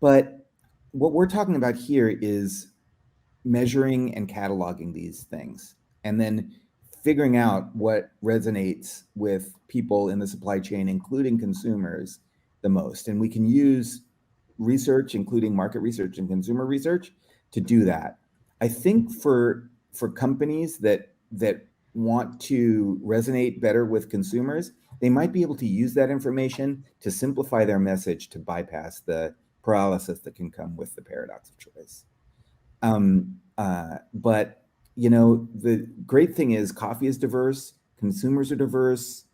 But what we're talking about here is measuring and cataloging these things, and then figuring out what resonates with people in the supply chain, including consumers, the most. And we can use research, including market research and consumer research, to do that. I think for companies that want to resonate better with consumers, they might be able to use that information to simplify their message, to bypass the paralysis that can come with the paradox of choice. But the great thing is coffee is diverse, consumers are diverse,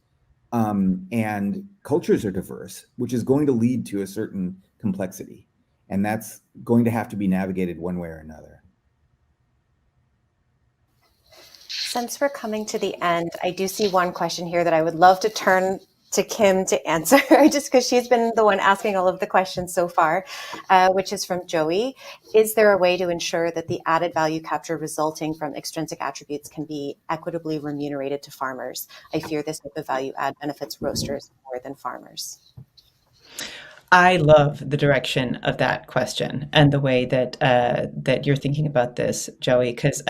and cultures are diverse, which is going to lead to a certain complexity. And that's going to have to be navigated one way or another. Since we're coming to the end, I do see one question here that I would love to turn to Kim to answer, just because she's been the one asking all of the questions so far, which is from Joey. Is there a way to ensure that the added value capture resulting from extrinsic attributes can be equitably remunerated to farmers? I fear this type of value add benefits roasters more than farmers. I love the direction of that question and the way that that you're thinking about this, Joey, because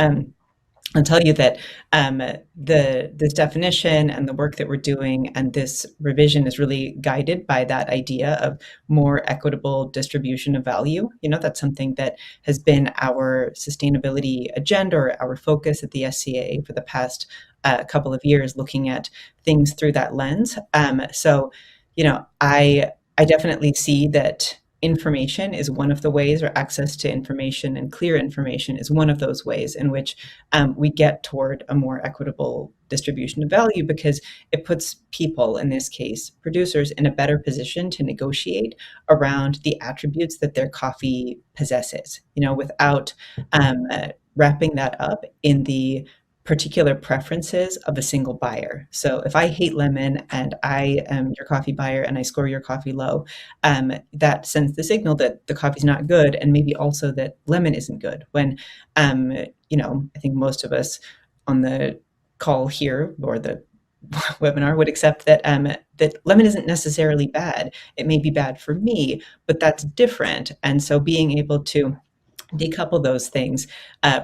I'll tell you that this definition and the work that we're doing and this revision is really guided by that idea of more equitable distribution of value. You know, that's something that has been our sustainability agenda or our focus at the SCA for the past couple of years, looking at things through that lens. So, you know, I definitely see that information is one of the ways, or access to information and clear information is one of those ways in which we get toward a more equitable distribution of value, because it puts people, in this case producers, in a better position to negotiate around the attributes that their coffee possesses, you know, without wrapping that up in the particular preferences of a single buyer. So if I hate lemon and I am your coffee buyer and I score your coffee low, that sends the signal that the coffee's not good, and maybe also that lemon isn't good. When, you know, I think most of us on the call here or the webinar would accept that that lemon isn't necessarily bad. It may be bad for me, but that's different. And so being able to decouple those things,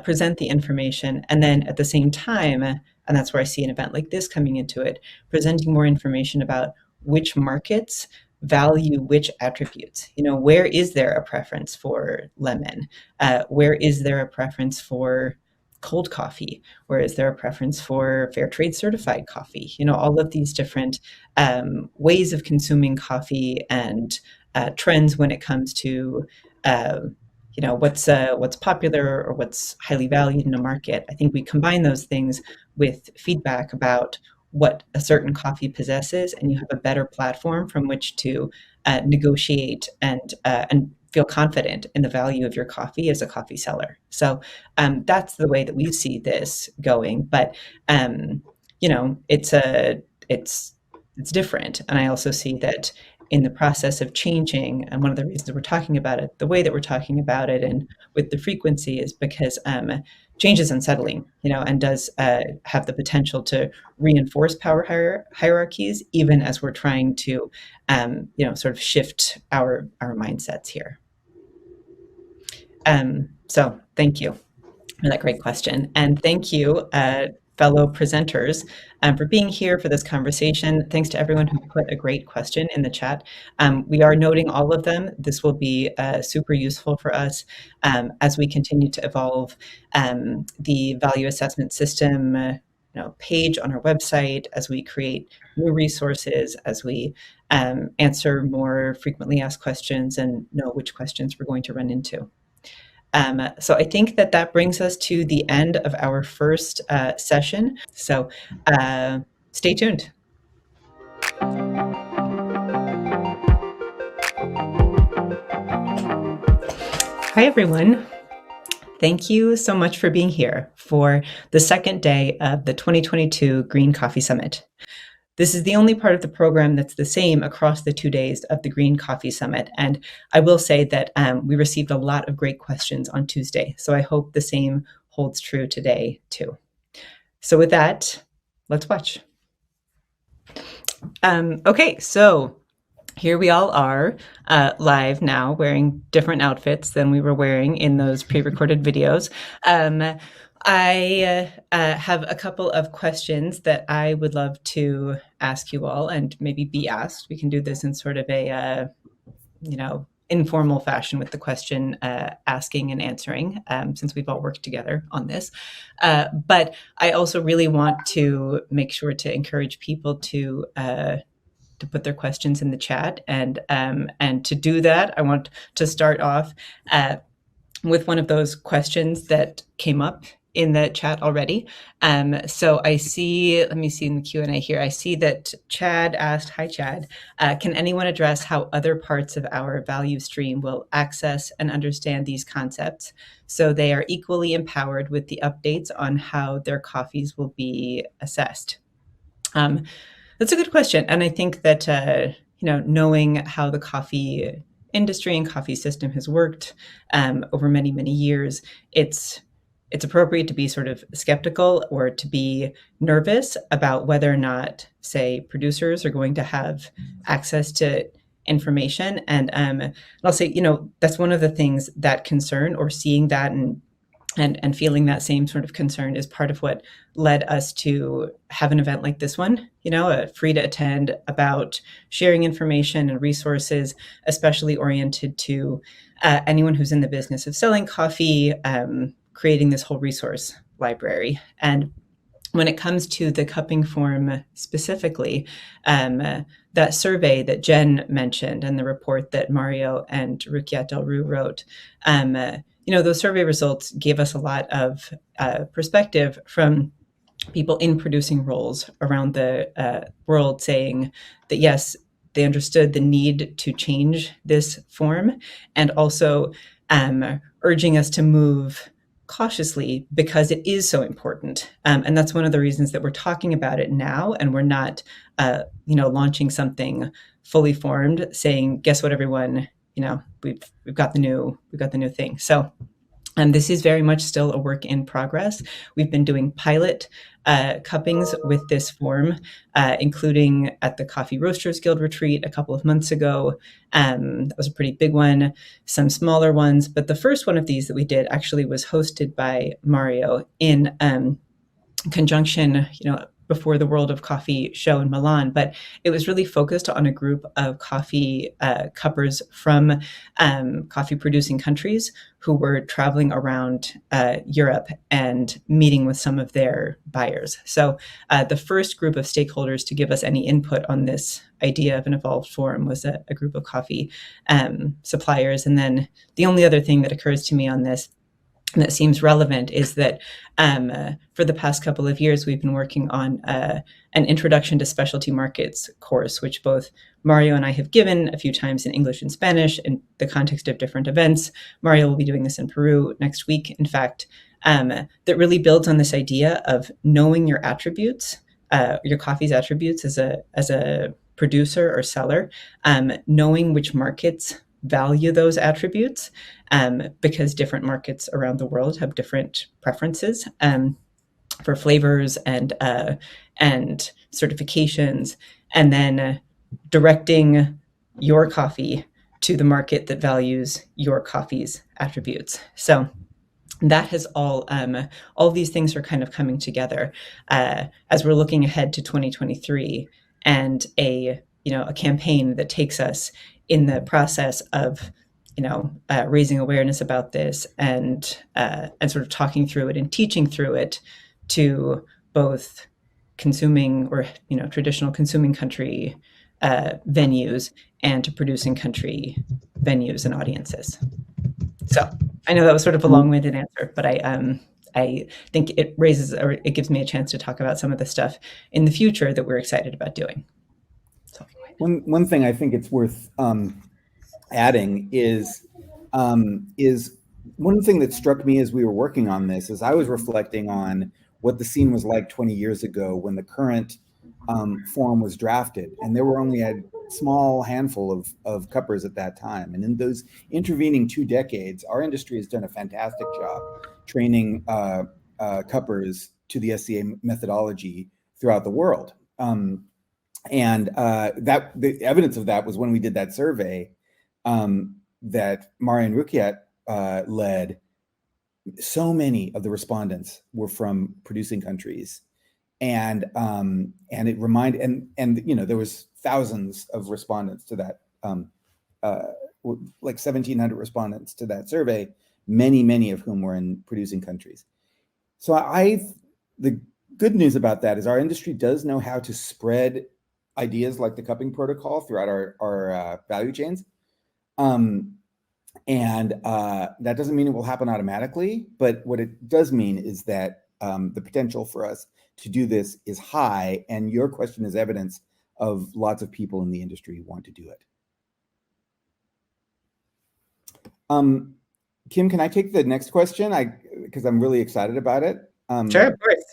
present the information, and then at the same time, and that's where I see an event like this coming into it, presenting more information about which markets value which attributes. You know, where is there a preference for lemon? Where is there a preference for cold coffee? Where is there a preference for fair trade certified coffee? You know, all of these different ways of consuming coffee and trends when it comes to you know, what's popular or what's highly valued in a market. I think we combine those things with feedback about what a certain coffee possesses, and you have a better platform from which to negotiate and feel confident in the value of your coffee as a coffee seller. So that's the way that we see this going. But you know, it's different, and I also see that in the process of changing, and one of the reasons we're talking about it the way that we're talking about it and with the frequency is because change is unsettling, you know, and does have the potential to reinforce power hierarchies, even as we're trying to, you know, sort of shift our mindsets here. So thank you for that great question. And thank you, fellow presenters, for being here for this conversation. Thanks to everyone who put a great question in the chat. We are noting all of them. This will be super useful for us as we continue to evolve the value assessment system you know, page on our website, as we create new resources, as we answer more frequently asked questions and know which questions we're going to run into. So I think that brings us to the end of our first session. So stay tuned. Hi, everyone. Thank you so much for being here for the second day of the 2022 Green Coffee Summit. This is the only part of the program that's the same across the 2 days of the Green Coffee Summit. And I will say that we received a lot of great questions on Tuesday. So I hope the same holds true today too. So with that, let's watch. Okay, so here we all are live now, wearing different outfits than we were wearing in those pre-recorded videos. I have a couple of questions that I would love to ask you all, and maybe be asked. We can do this in sort of a, you know, informal fashion with the question asking and answering, since we've all worked together on this. But I also really want to make sure to encourage people to put their questions in the chat, and to do that, I want to start off with one of those questions that came up in the chat already. So I see, let me see in the Q&A here, I see that Chad asked, hi Chad, can anyone address how other parts of our value stream will access and understand these concepts so they are equally empowered with the updates on how their coffees will be assessed? That's a good question. And I think that, knowing how the coffee industry and coffee system has worked over many, many years, it's appropriate to be sort of skeptical or to be nervous about whether or not, say, producers are going to have access to information. And I'll say, that's one of the things that concern, or seeing that and feeling that same sort of concern, is part of what led us to have an event like this one, free to attend, about sharing information and resources, especially oriented to anyone who's in the business of selling coffee, creating this whole resource library. And when it comes to the cupping form specifically, that survey that Jenn mentioned and the report that Mario and Rukia Del Rue wrote, those survey results gave us a lot of perspective from people in producing roles around the world, saying that, yes, they understood the need to change this form, and also urging us to move cautiously because it is so important. And that's one of the reasons that we're talking about it now, and we're not, launching something fully formed, saying, "Guess what, everyone? We've got the new thing." So. This is very much still a work in progress. We've been doing pilot cuppings with this form, including at the Coffee Roasters Guild retreat a couple of months ago. That was a pretty big one, some smaller ones. But the first one of these that we did actually was hosted by Mario in conjunction, before the World of Coffee show in Milan, but it was really focused on a group of coffee cuppers from coffee producing countries who were traveling around Europe and meeting with some of their buyers. So the first group of stakeholders to give us any input on this idea of an evolved form was a group of coffee suppliers. And then the only other thing that occurs to me on this that seems relevant is that for the past couple of years, we've been working on an Introduction to Specialty Markets course, which both Mario and I have given a few times in English and Spanish in the context of different events. Mario will be doing this in Peru next week, in fact, that really builds on this idea of knowing your attributes, your coffee's attributes as a producer or seller, knowing which markets value those attributes, because different markets around the world have different preferences for flavors and certifications, and then directing your coffee to the market that values your coffee's attributes. So that has all these things are kind of coming together as we're looking ahead to 2023, and a campaign that takes us in the process of raising awareness about this and sort of talking through it and teaching through it to both consuming or traditional consuming country venues and to producing country venues and audiences. So I know that was sort of a long-winded answer, but I think it raises, or it gives me a chance to talk about some of the stuff in the future that we're excited about doing. So one thing I think it's worth adding is one thing that struck me as we were working on this is I was reflecting on what the scene was like 20 years ago when the current form was drafted, and there were only a small handful of cuppers at that time. And in those intervening 2 decades, our industry has done a fantastic job training cuppers to the SCA methodology throughout the world. And that the evidence of that was when we did that survey that Mario and Rukiat led. So many of the respondents were from producing countries, and it reminded, and there was thousands of respondents to that, like 1,700 respondents to that survey, many of whom were in producing countries. So the good news about that is our industry does know how to spread ideas like the cupping protocol throughout our value chains. And that doesn't mean it will happen automatically, but what it does mean is that the potential for us to do this is high, and your question is evidence of lots of people in the industry who want to do it. Kim, can I take the next question? Because I'm really excited about it. Sure, of course.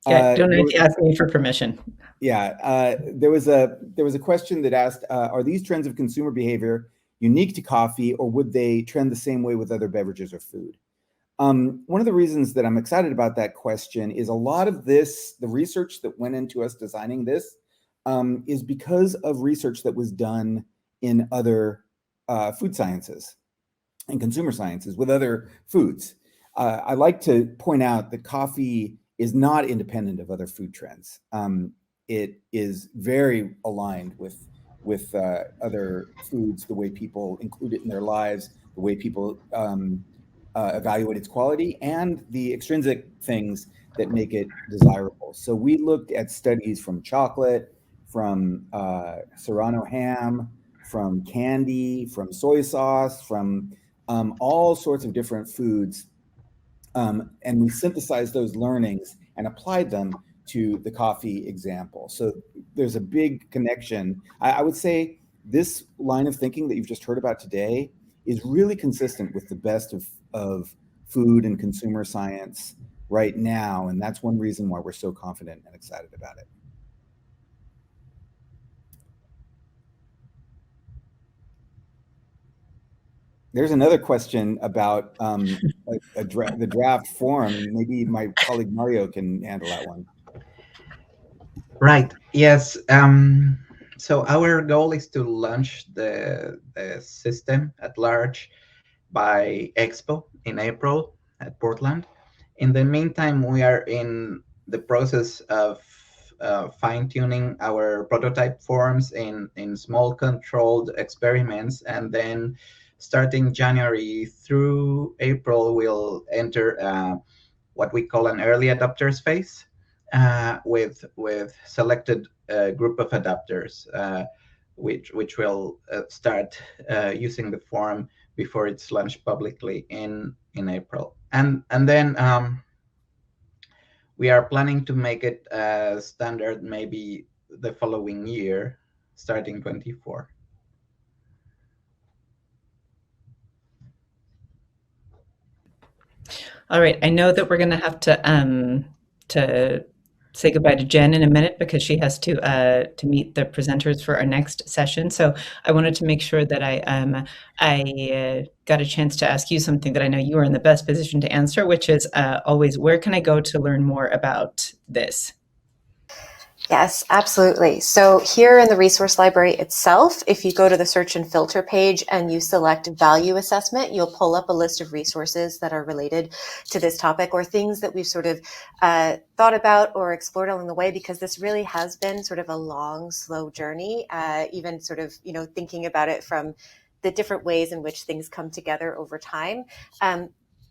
Yeah, don't need to ask me for permission. Yeah, there was a question that asked, are these trends of consumer behavior unique to coffee, or would they trend the same way with other beverages or food? One of the reasons that I'm excited about that question is a lot of this, the research that went into us designing this, is because of research that was done in other food sciences and consumer sciences with other foods. I like to point out that coffee is not independent of other food trends. It is very aligned with other foods, the way people include it in their lives, the way people evaluate its quality, and the extrinsic things that make it desirable. So we looked at studies from chocolate, from Serrano ham, from candy, from soy sauce, from all sorts of different foods. And we synthesized those learnings and applied them to the coffee example. So there's a big connection. I would say this line of thinking that you've just heard about today is really consistent with the best of food and consumer science right now. And that's one reason why we're so confident and excited about it. There's another question about the draft form. Maybe my colleague Mario can handle that one. Right. Yes. So our goal is to launch the system at large by Expo in April at Portland. In the meantime, we are in the process of fine-tuning our prototype forms in small controlled experiments, and then starting January through April, we'll enter what we call an early adopters phase with selected group of adopters, which will start using the form before it's launched publicly in April. And then we are planning to make it standard maybe the following year, starting 24. All right, I know that we're going to have to say goodbye to Jen in a minute because she has to meet the presenters for our next session. So I wanted to make sure that I got a chance to ask you something that I know you are in the best position to answer, which is always, where can I go to learn more about this? Yes, absolutely. So here in the resource library itself, if you go to the search and filter page and you select value assessment, you'll pull up a list of resources that are related to this topic or things that we've sort of thought about or explored along the way, because this really has been sort of a long, slow journey, even sort of, thinking about it from the different ways in which things come together over time.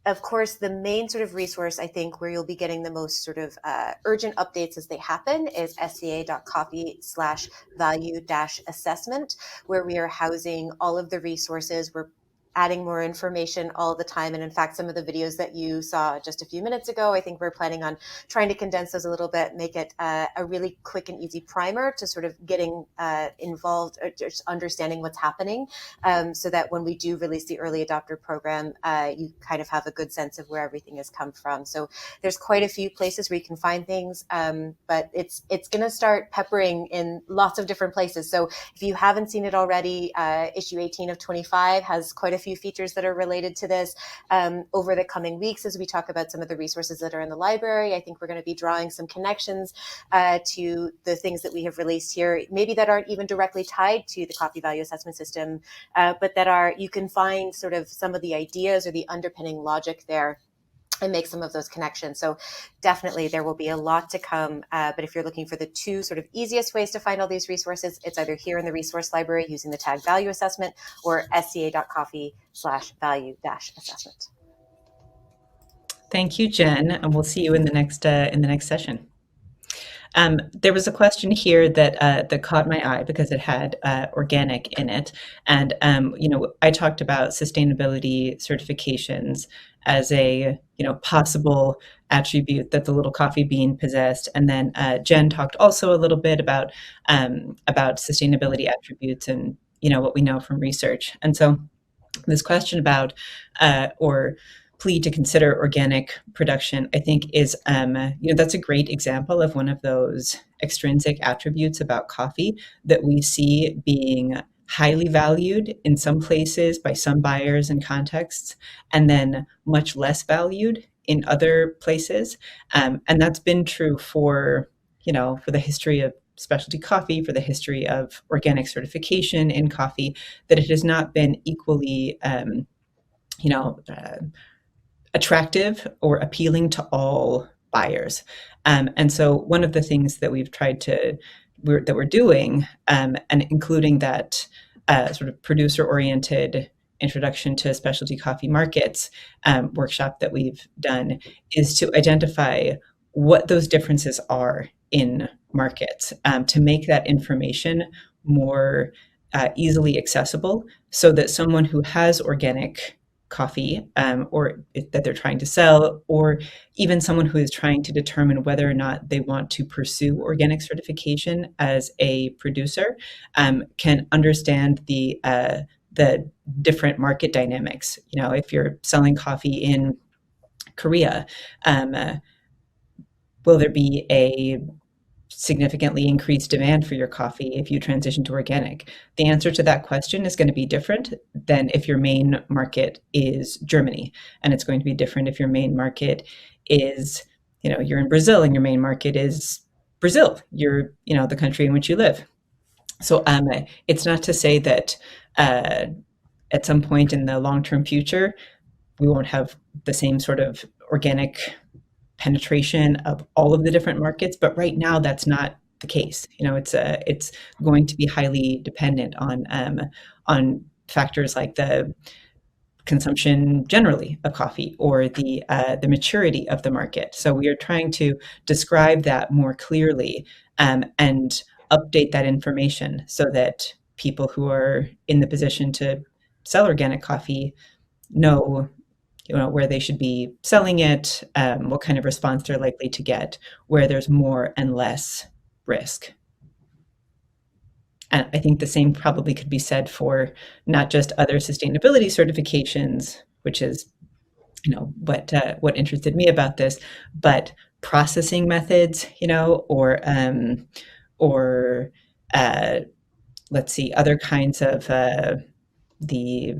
Of course, the main sort of resource, I think, where you'll be getting the most sort of urgent updates as they happen is sca.coffee/value-assessment, where we are housing all of the resources. We're adding more information all the time. And in fact, some of the videos that you saw just a few minutes ago, I think we're planning on trying to condense those a little bit, make it a really quick and easy primer to sort of getting involved, or just understanding what's happening, so that when we do release the early adopter program, you kind of have a good sense of where everything has come from. So there's quite a few places where you can find things, but it's going to start peppering in lots of different places. So if you haven't seen it already, issue 18 of 25 has quite a few features that are related to this. Over the coming weeks, as we talk about some of the resources that are in the library, I think we're going to be drawing some connections to the things that we have released here, maybe that aren't even directly tied to the coffee value assessment system, but that are, you can find sort of some of the ideas or the underpinning logic there and make some of those connections. So definitely there will be a lot to come. But if you're looking for the two sort of easiest ways to find all these resources, it's either here in the resource library using the tag value assessment, or sca.coffee/value-assessment. Thank you, Jen, and we'll see you in the next session. There was a question here that caught my eye because it had organic in it, and I talked about sustainability certifications as a possible attribute that the little coffee bean possessed, and then Jen talked also a little bit about sustainability attributes and what we know from research. And so this question about or plea to consider organic production, I think, is that's a great example of one of those extrinsic attributes about coffee that we see being highly valued in some places by some buyers and contexts, and then much less valued in other places. And that's been true for the history of specialty coffee, for the history of organic certification in coffee, that it has not been equally attractive or appealing to all buyers. And so one of the things that we've tried to that we're doing, and including that sort of producer-oriented introduction to specialty coffee markets workshop that we've done, is to identify what those differences are in markets, to make that information more easily accessible, so that someone who has organic coffee or that they're trying to sell, or even someone who is trying to determine whether or not they want to pursue organic certification as a producer, can understand the different market dynamics. If you're selling coffee in Korea, will there be a significantly increased demand for your coffee if you transition to organic? The answer to that question is going to be different than if your main market is Germany, and it's going to be different if your main market is, you're in Brazil and your main market is Brazil, you're, the country in which you live. So it's not to say that at some point in the long-term future, we won't have the same sort of organic penetration of all of the different markets, but right now that's not the case. It's going to be highly dependent on factors like the consumption generally of coffee, or the maturity of the market. So we are trying to describe that more clearly, and update that information so that people who are in the position to sell organic coffee know where they should be selling it, what kind of response they're likely to get, where there's more and less risk. And I think the same probably could be said for not just other sustainability certifications, which is what interested me about this, but processing methods, or let's see, other kinds of the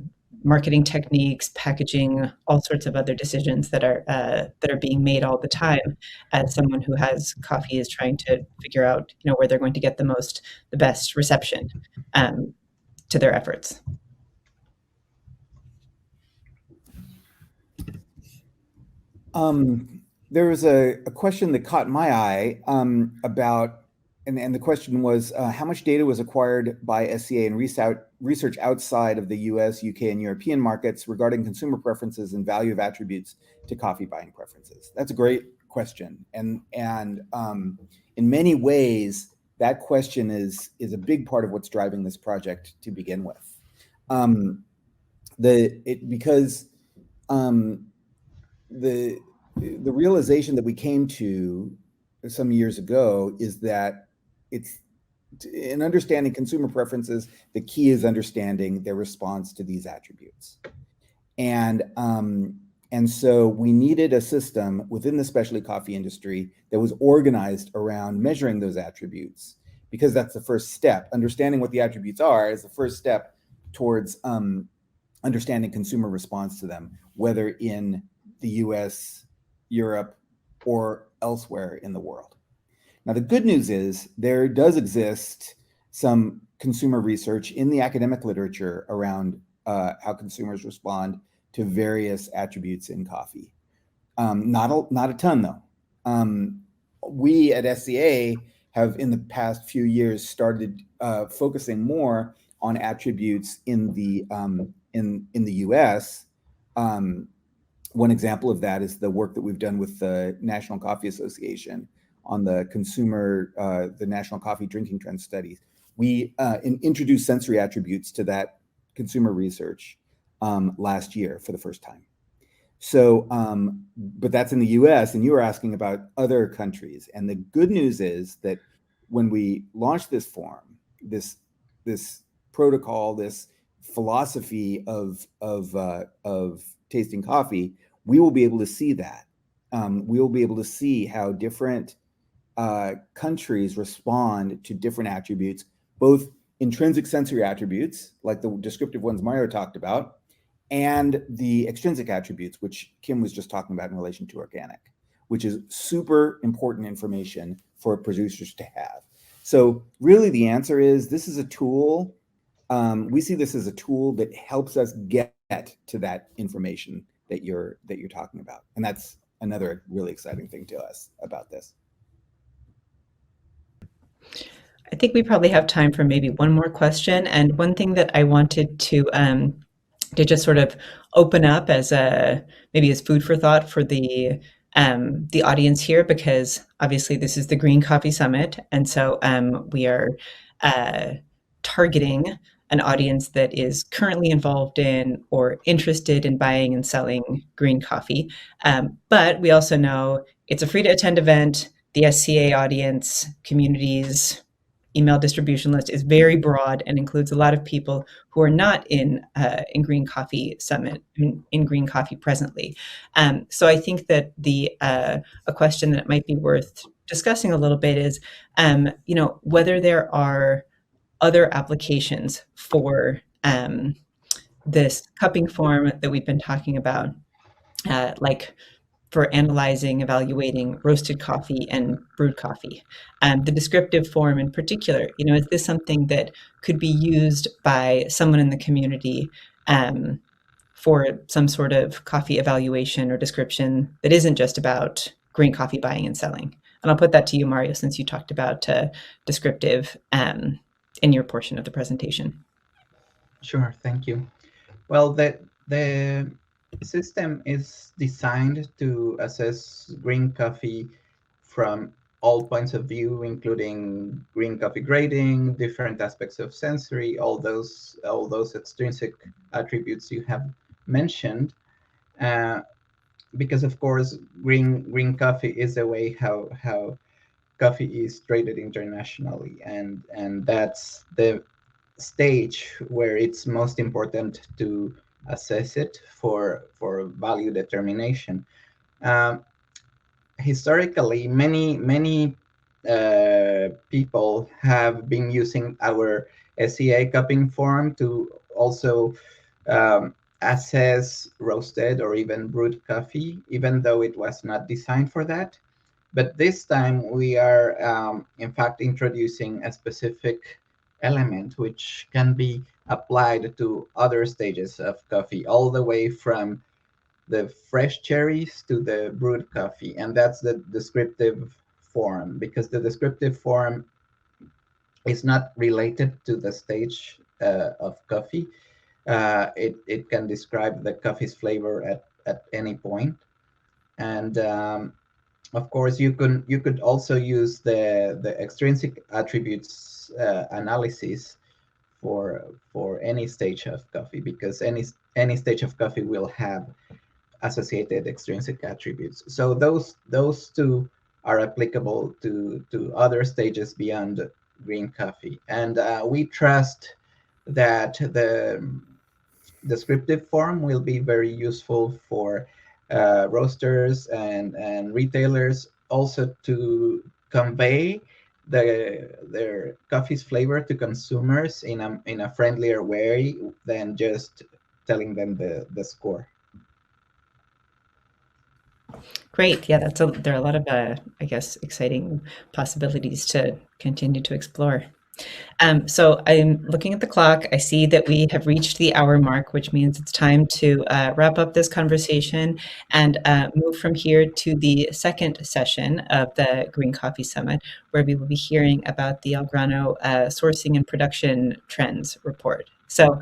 marketing techniques, packaging, all sorts of other decisions that are being made all the time as someone who has coffee is trying to figure out where they're going to get the best reception to their efforts. There was a question that caught my eye about, and the question was, how much data was acquired by SCA and research outside of the US, UK, and European markets regarding consumer preferences and value of attributes to coffee buying preferences? That's a great question. And in many ways, that question is a big part of what's driving this project to begin with. Because the realization that we came to some years ago is that it's in understanding consumer preferences, the key is understanding their response to these attributes. And so we needed a system within the specialty coffee industry that was organized around measuring those attributes, because that's the first step. Understanding what the attributes are is the first step towards understanding consumer response to them, whether in the US, Europe, or elsewhere in the world. Now, the good news is there does exist some consumer research in the academic literature around how consumers respond to various attributes in coffee. Not a ton, though. We at SCA have, in the past few years, started focusing more on attributes in the US. One example of that is the work that we've done with the National Coffee Association on the National Coffee Drinking Trend Studies. We introduced sensory attributes to that consumer research last year for the first time. So, but that's in the US, and you were asking about other countries. And the good news is that when we launched this form, this protocol, this philosophy of tasting coffee, we will be able to see that. We will be able to see how different countries respond to different attributes, both intrinsic sensory attributes, like the descriptive ones Mario talked about, and the extrinsic attributes, which Kim was just talking about in relation to organic, which is super important information for producers to have. So really the answer is, this is a tool. We see this as a tool that helps us get to that information that you're talking about. And that's another really exciting thing to us about this. I think we probably have time for maybe one more question. And one thing that I wanted to just sort of open up as maybe as food for thought for the audience here, because obviously this is the Green Coffee Summit, and so we are targeting an audience that is currently involved in or interested in buying and selling green coffee. But we also know it's a free to attend event. The SCA audience, communities, email distribution list is very broad and includes a lot of people who are not in Green Coffee Summit, in Green Coffee presently. So I think that a question that might be worth discussing a little bit is, whether there are other applications for this cupping form that we've been talking about, like for analyzing, evaluating roasted coffee and brewed coffee. The descriptive form in particular, is this something that could be used by someone in the community for some sort of coffee evaluation or description that isn't just about green coffee buying and selling? And I'll put that to you, Mario, since you talked about descriptive in your portion of the presentation. Sure, thank you. Well, the system is designed to assess green coffee from all points of view, including green coffee grading, different aspects of sensory, all those extrinsic attributes you have mentioned. Because of course, green coffee is the way how coffee is traded internationally, and that's the stage where it's most important to assess it for value determination. Historically, many people have been using our SCA cupping form to also assess roasted or even brewed coffee, even though it was not designed for that. But this time we are, in fact, introducing a specific element which can be applied to other stages of coffee, all the way from the fresh cherries to the brewed coffee. And that's the descriptive form, because the descriptive form is not related to the stage of coffee. It can describe the coffee's flavor at any point. And of course, you could also use the extrinsic attributes analysis for any stage of coffee, because any stage of coffee will have associated extrinsic attributes. So those two are applicable to other stages beyond green coffee. And we trust that the descriptive form will be very useful for roasters and retailers, also to convey their coffee's flavor to consumers in a friendlier way than just telling them the score. Great. Yeah, there are a lot of, I guess, exciting possibilities to continue to explore. So I'm looking at the clock. I see that we have reached the hour mark, which means it's time to wrap up this conversation and move from here to the second session of the Green Coffee Summit, where we will be hearing about the El Grano sourcing and production trends report. So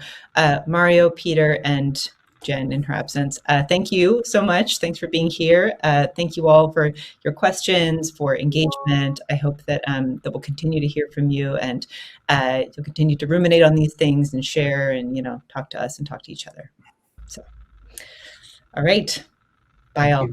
Mario, Peter, and Jen, in her absence, thank you so much. Thanks for being here. Thank you all for your questions, for engagement. I hope that that we'll continue to hear from you, and you'll continue to ruminate on these things and share, and talk to us and talk to each other. So, all right, bye all.